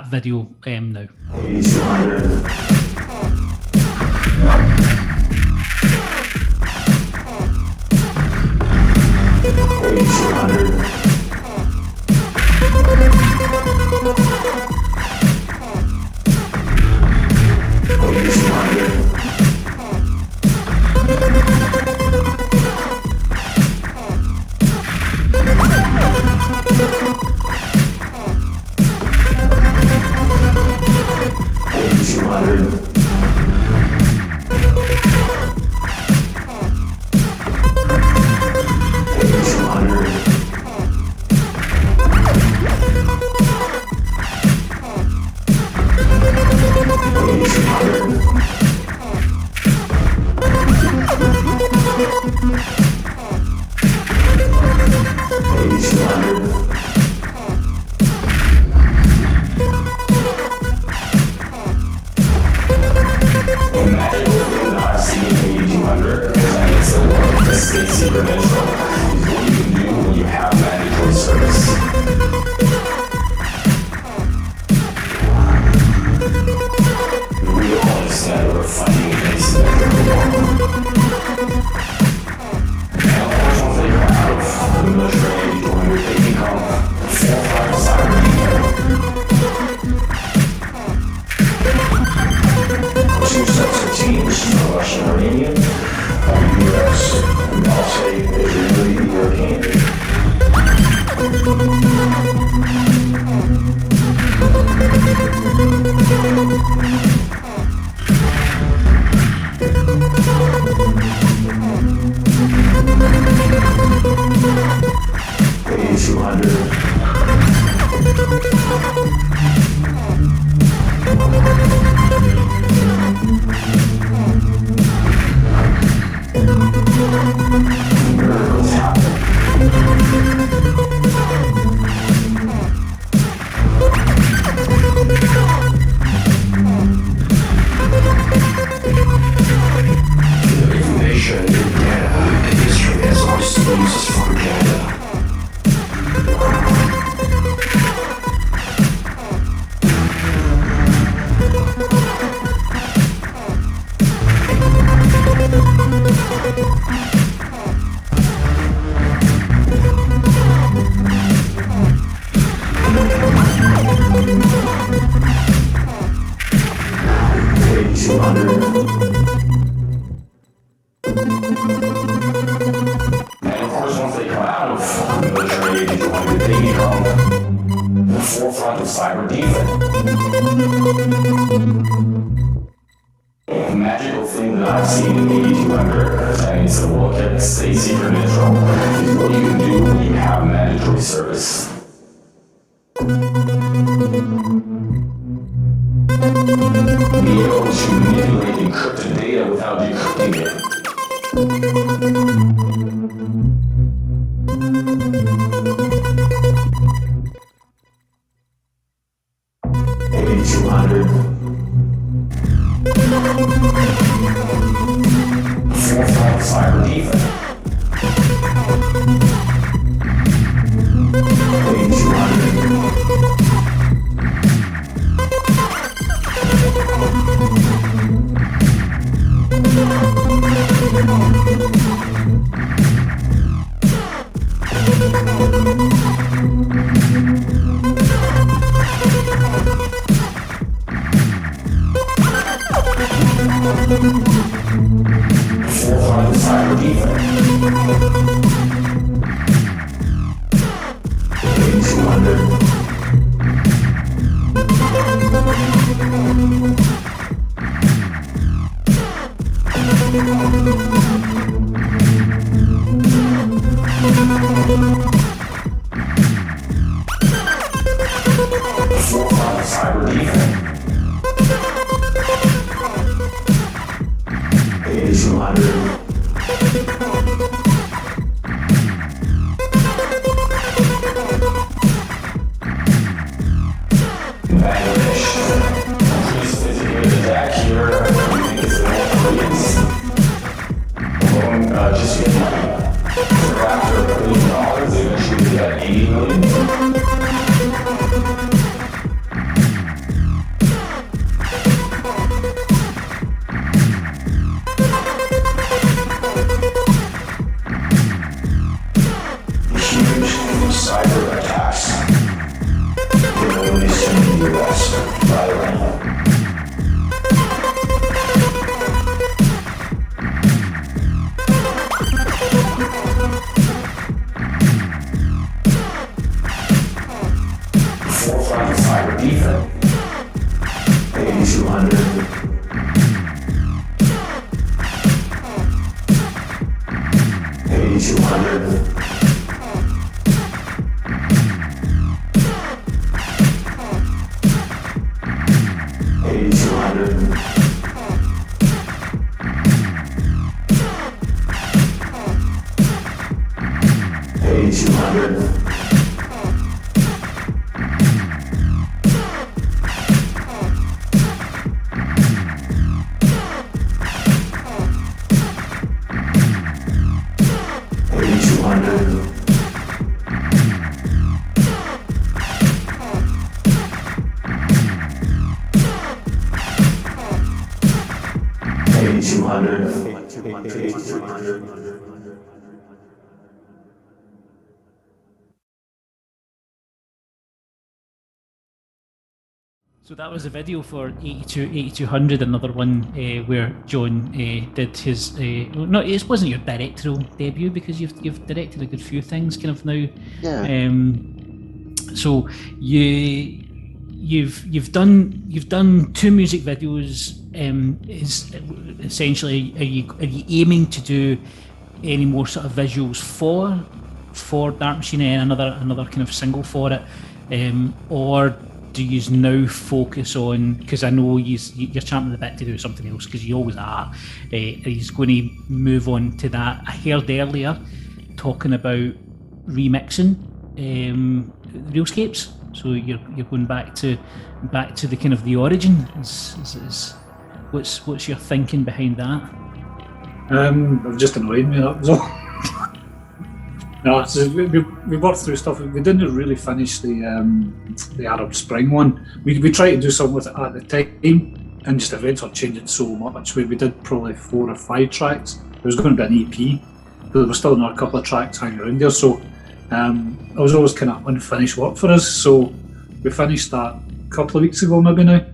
video now. 8200. Be able to manipulate encrypted data without decrypting it. Forefront cyber defense. 400 cyber defense. 8200. Cyber defense. 8200. Bangladesh. Increased physical attack here. We think it's enough billions. Alone, just your money. So after $1 billion, they eventually got 80 million. Cyber attacks were released in the US by Rampant. Forefront cyber defense. 8200. 8200. 8200. 8200. So that was a video for 8200, another one where John did his. No, it wasn't your directorial debut because you've directed a good few things, kind of now. Yeah. So you've done 2 music videos. Is essentially are you aiming to do any more sort of visuals for DarkMaschina and another kind of single for it, or do you now focus on, because I know you're champing the bit to do something else because you always are, he's going to move on to that. I heard earlier talking about remixing Realscapes, so you're going back to the kind of the origin. What's your thinking behind that? It just annoyed me, that was all. No, we worked through stuff. We didn't really finish the Arab Spring one. We tried to do something with it at the time and just eventually changed it so much. We did probably 4 or 5 tracks. There was going to be an EP, but there was still another couple of tracks hanging around there. So it was always kind of unfinished work for us. So we finished that a couple of weeks ago maybe now.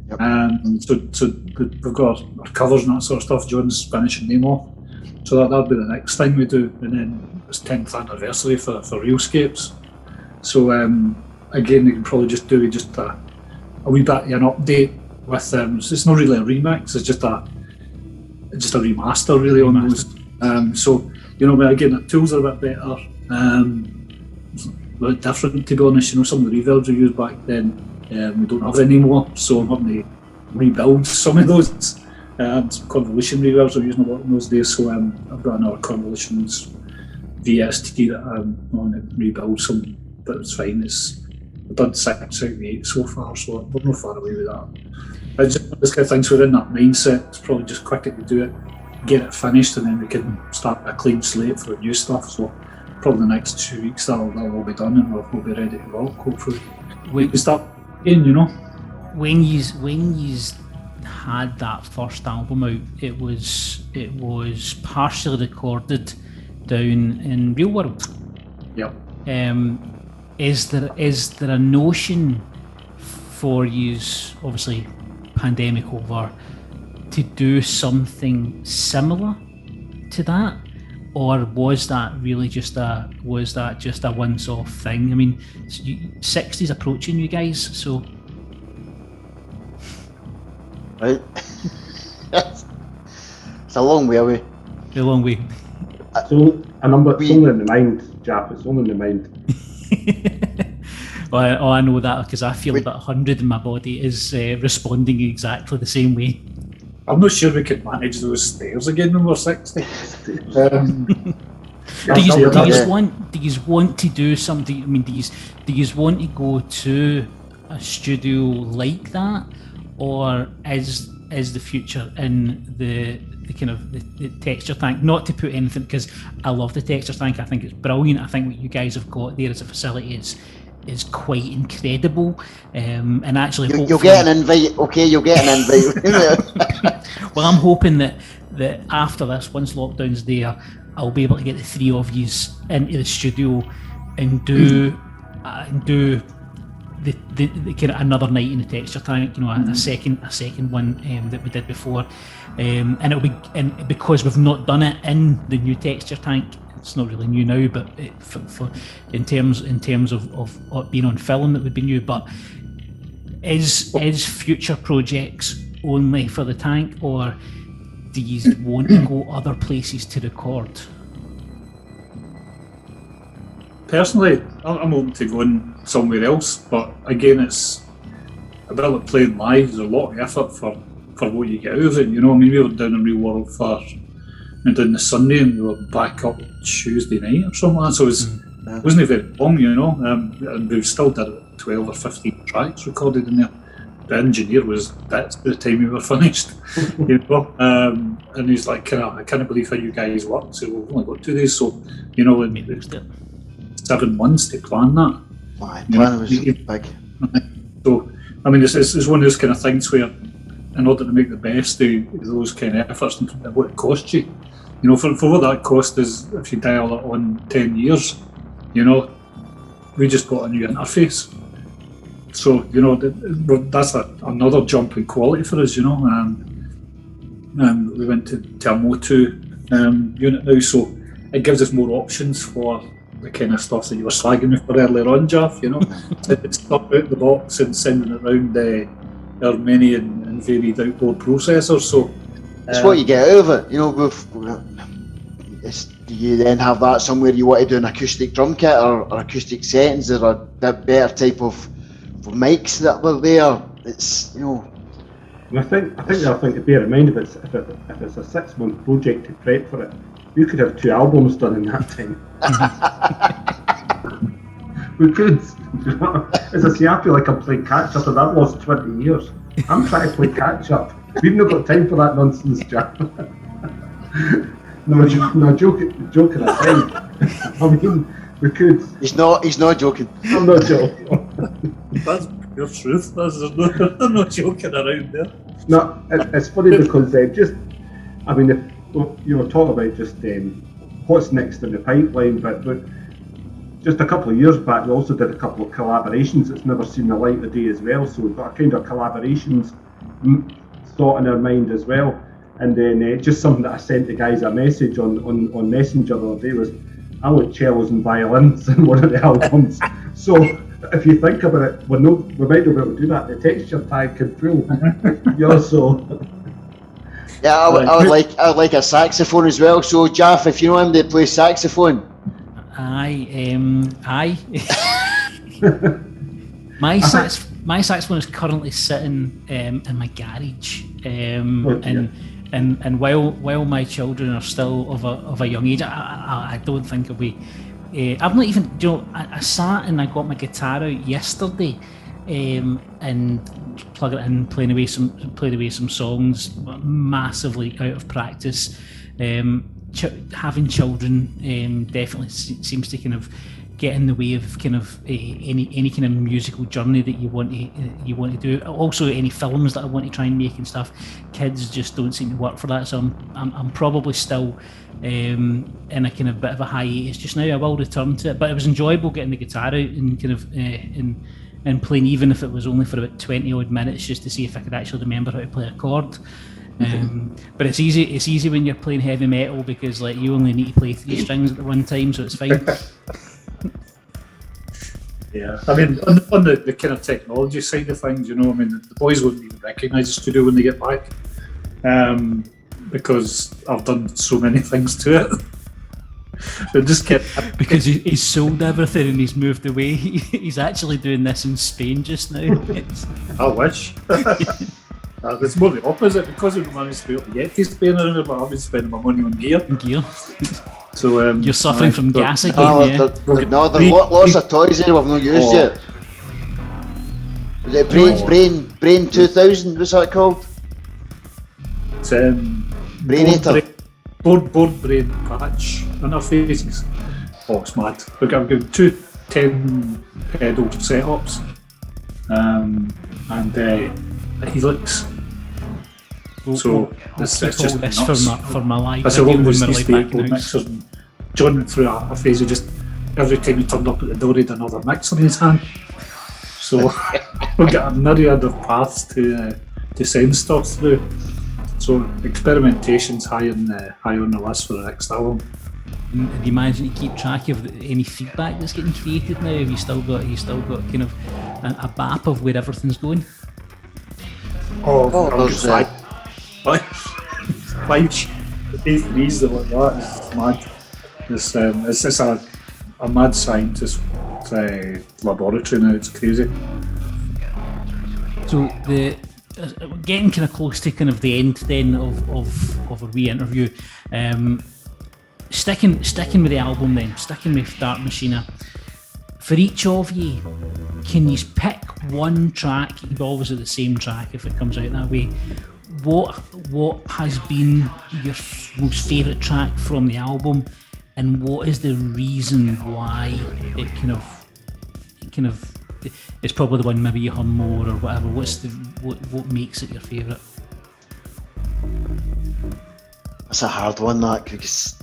Yep. So we've got our covers and that sort of stuff. John's finishing them off. So that'll be the next thing we do, and then it's 10th anniversary for Realscapes. So again, we can probably just do a wee bit of an update with so it's not really a remix, it's just a remaster really on those. So again, the tools are a bit better, a bit different to be honest. Some of the reverbs we used back then We don't have any more, so I'm having to rebuild some of those. Some convolution reverbs I'm using a lot in those days, so I've got another convolutions VST that I'm going to rebuild some, but it's fine. I've done 6 out of the 8 so far, so we're not far away with that. It's just this kind of things, we're in that mindset. It's probably just quicker to do it, get it finished, and then we can start a clean slate for new stuff. So probably the next 2 weeks that'll all be done, and we'll be ready to work. Hopefully, we can start in. When you had that first album out, it was partially recorded down in Real World. Yep. Is there a notion for yous, obviously pandemic over, to do something similar to that, or was that just a once-off thing? I mean, 60's approaching you guys, so Right. It's a long way away. a long way. So a number, it's only in the mind, Jap, it's only in the mind. Well, I know that because I feel that 100 in my body is responding exactly the same way. I'm not sure we could manage those stairs again when we're 60. Do you want to do something? I mean, do you want to go to a studio like that, or is the future in the kind of the texture tank? Not to put anything, because I love the texture tank. I think it's brilliant. I think what you guys have got there as a facility is quite incredible. And actually, You'll get an invite. Okay, you'll get an invite. well, I'm hoping that after this, once lockdown's there, I'll be able to get the 3 of yous into the studio and do the kind of another night in the texture tank, a second one that we did before, and it'll be, and because we've not done it in the new texture tank, it's not really new now, but for in terms of being on film, it would be new. But is future projects only for the tank, or do you want to go other places to record? Personally, I'm open to going somewhere else, but again, it's a bit like playing live. There's a lot of effort for what you get out of it. I mean, we were down in Real World down the Sunday, and we were back up Tuesday night or something like that. So it wasn't very long, and we still did 12 or 15 tracks recorded in there. The engineer was bits by the time we were finished, and he's like, I can't believe how you guys work. So we've only got 2 days, so it's 7 months to plan that. My plan was big. So I mean, it's one of those kind of things where, in order to make the best of those kind of efforts, and what it costs you, for what that cost is, if you dial it on 10 years, we just got a new interface. So, that's another jump in quality for us, we went to a Motu unit now, so it gives us more options for the kind of stuff that you were slagging me for earlier on, Jeff, it's stuff out the box and sending it around our many and varied outboard processors. So it's what you get out of it, do you then have that somewhere you want to do an acoustic drum kit or acoustic settings, or a bit better type of mics that were there? It's And I think the other thing to bear in mind, if it's a 6-month project to prep for it, we could have 2 albums done in that time. We could. As I say, I feel like I'm playing catch up, and I've lost 20 years. I'm trying to play catch up. We've not got time for that nonsense, Jack. No, joking aside. I mean, we could. He's not joking. I'm not joking. That's pure truth. I'm not joking around there. No, it's funny because if talk about just what's next in the pipeline, but just a couple of years back, we also did a couple of collaborations that's never seen the light of day as well. So we've got a kind of collaborations thought in our mind as well. And then just something that I sent the guys a message on Messenger the other day was, I want cellos and violins in one of the albums. So if you think about it, we might not be able to do that. The texture tag can fool. So. Yeah, I would like a saxophone as well. So Jaff, if you know him to play saxophone. Aye. my saxophone is currently sitting in my garage, and while my children are still of a young age, I don't think I'll be. I've not even, I sat and I got my guitar out yesterday, and plug it in, playing away some songs, massively out of practice. Having children definitely seems to kind of get in the way of kind of any kind of musical journey that you want to do. Also, any films that I want to try and make and stuff. Kids just don't seem to work for that. So I'm probably still in a kind of bit of a hiatus just now. I will return to it, but it was enjoyable getting the guitar out and kind of and playing, even if it was only for about 20 odd minutes, just to see if I could actually remember how to play a chord. But it's easy when you're playing heavy metal, because like you only need to play 3 strings at the one time, so it's fine. Yeah, I mean, on the kind of technology side of things, I mean, the boys wouldn't even recognise the studio when they get back, because I've done so many things to it. They just kept because he's sold everything and he's moved away. He's actually doing this in Spain just now. I wish. It's more the opposite, because we've managed to be able to get to Spain around, but I've been spending my money on gear. So you're suffering from gas again. There's lots of toys there we've not used yet. Was it Brain 2000? What's that called? It's Brainator. Board brain patch interfaces. Oh, it's mad. Look, I've got 2 10 pedal setups, and a Helix. So it's just this nuts. for my life. That's along with these people mixers. And John went through a phase of just every time he turned up at the door, he had another mixer in his hand. So we've got a myriad of paths to send stuff through. So experimentation's high on the list for the next album. Have you managed to keep track of any feedback that's getting created now? Have you still got kind of a map of where everything's going? There's 5 A3s that like that. It's mad. It's just a mad scientist laboratory now. It's crazy. So getting kind of close to kind of the end then of a re-interview. Sticking with the album then, sticking with DarkMaschina. For each of you, can you pick one track? You've always have the same track if it comes out that way. What has been your most favourite track from the album, and what is the reason why it kind of it's probably the one maybe you hum more or whatever? What makes it your favourite? That's a hard one, that, because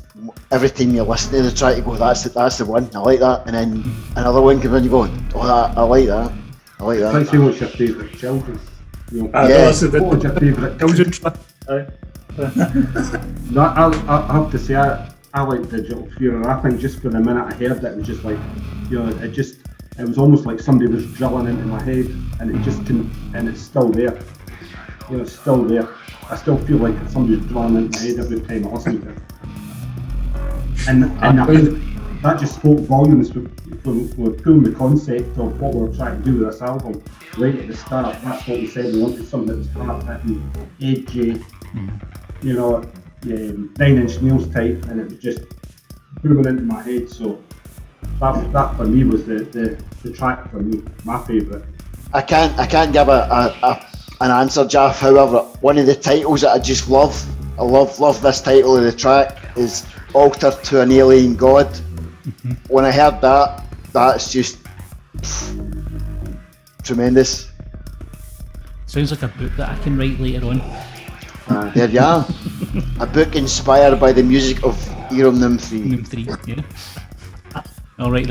every time you listen to the track, you go, that's the one, I like that, and then another one comes in, you go, oh, I like that. Let's see what's your favourite children. What's your favourite children track? No, I have to say, I like Digital Fury. I think just for the minute I heard it was just like, it was almost like somebody was drilling into my head, and it just couldn't, and it's still there. It's still there. I still feel like somebody's drilling into my head every time I listen to it. And that just spoke volumes we're pulling the concept of what we're trying to do with this album right at the start. That's what we said, we wanted something that was hard-hitting, edgy, 9 Inch Nails type, and it was just booming into my head. So that for me was the track for me, my favourite. I can't give an answer, Jeff. However, one of the titles that I just love, I love this title of the track, is Altar to an Alien God. When I heard that's just tremendous. Sounds like a book that I can write later on. There you are. A book inspired by the music of Eromnim3. Eromnim3, yeah. I'll write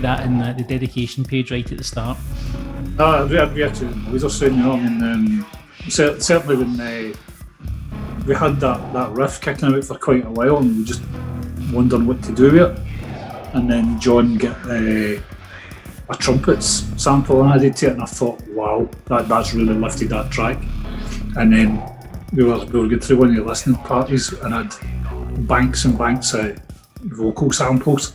that in the dedication page right at the start. We actually always are saying, I mean, certainly when we had that riff kicking about for quite a while, and we just wondered what to do with it. And then John got a trumpets sample and added to it, and I thought, wow, that's really lifted that track. And then we were going through one of the listening parties and had banks and banks of vocal samples,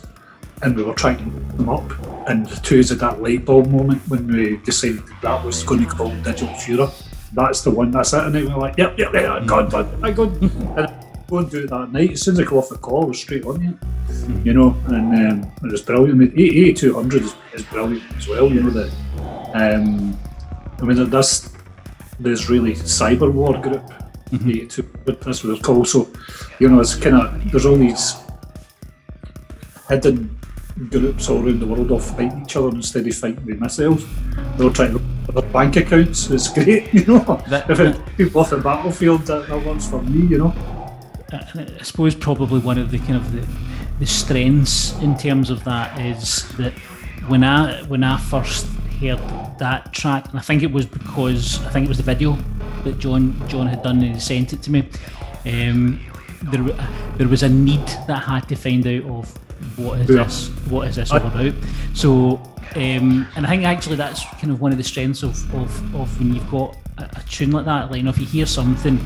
and we were trying to move them up, and the twos had that light bulb moment when we decided that was going to be called Digital Fury. That's the one, that's it, and then we were like, yep, God, and go and do it that night. As soon as I go off the call, I was straight on you, you know, and it was brilliant. I mean, 8200 is brilliant as well, you know, I mean, there's really Cyber War Group, 8200, that's what they're called, so, you know, it's kind of, there's all these hidden groups all around the world all fighting each other instead of fighting with missiles. They're all trying to look at their bank accounts. It's great, you know. If it's people off the battlefield, that works for me, you know. I suppose probably one of the kind of the strengths in terms of that is that when I first heard that track, and I think it was the video that John had done and he sent it to me. There was a need that I had to find out of what is this all about. So and I think actually that's kind of one of the strengths of when you've got a tune like that. Like, you know, if you hear something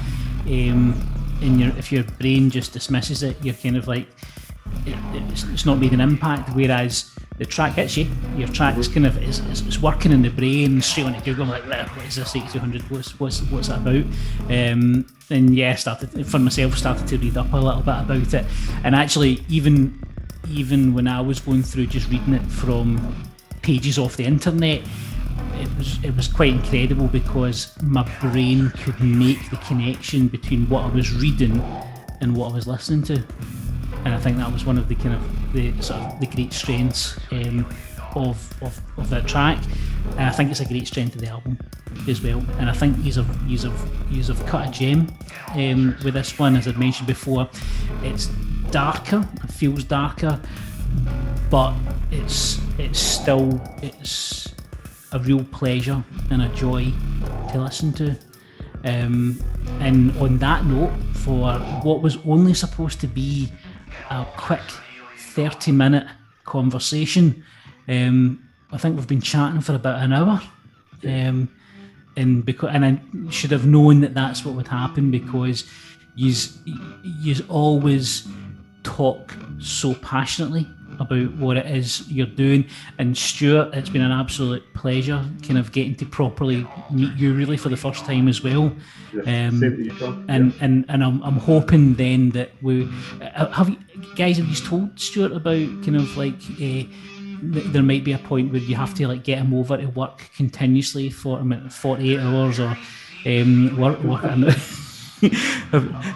if your brain just dismisses it, you're kind of like it's not made an impact, whereas the track hits you, your track's kind of it's working in the brain straight onto Google. I'm like, what is this 8200? What's that about? And yeah, I started to read up a little bit about it, and actually even when I was going through just reading it from pages off the internet, it was quite incredible because my brain could make the connection between what I was reading and what I was listening to, and I think that was one of the kind of the great strengths of that track, and I think it's a great strength of the album as well. And I think you've cut a gem with this one. As I'd mentioned before, it's darker, it feels darker, but it's a real pleasure and a joy to listen to. And on that note, for what was only supposed to be a quick 30-minute conversation, I think we've been chatting for about an hour, and I should have known that that's what would happen, because you always talk so passionately about what it is you're doing. And Stuart, it's been an absolute pleasure kind of getting to properly meet you really for the first time as well. And I'm hoping then that have you told Stuart about kind of like there might be a point where you have to like get him over to work continuously for 48 hours or work.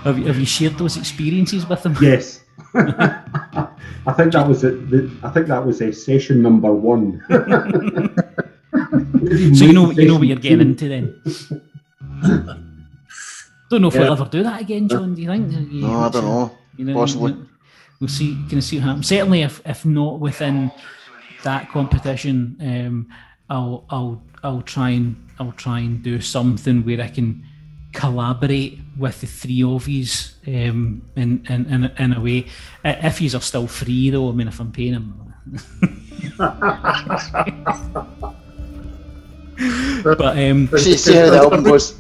Have you shared those experiences with him? Yes. I think that was a session number 1. So you know what you're getting into then. Don't know if we'll ever do that again, John. Do you think? No, I don't know. Possibly. We'll see. Can see what happens. Certainly, if not within that competition, I'll try and do something where I can collaborate with the three of yous in a way. If yous are still free though, I mean, if I'm paying them. But see how the album goes.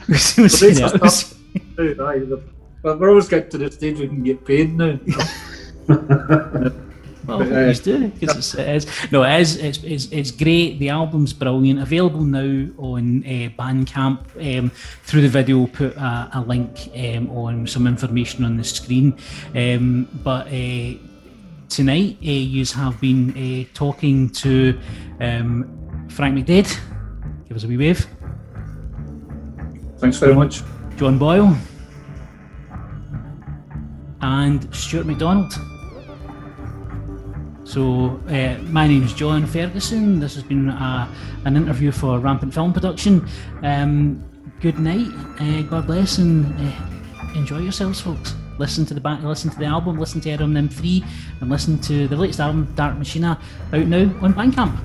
We're always getting to the stage we can get paid now. Well, please do, because it's great. The album's brilliant. Available now on Bandcamp. Through the video, we'll put a link on some information on the screen. But tonight, you have been talking to Frank McDade. Give us a wee wave. Thanks very much. John Boyle. And Stuart McDonald. So, my name is John Ferguson. This has been an interview for Rampant Film Production. Good night, God bless, and enjoy yourselves, folks. Listen to the album, listen to Eromnim3, and listen to the latest album, DarkMaschina, out now on Bandcamp.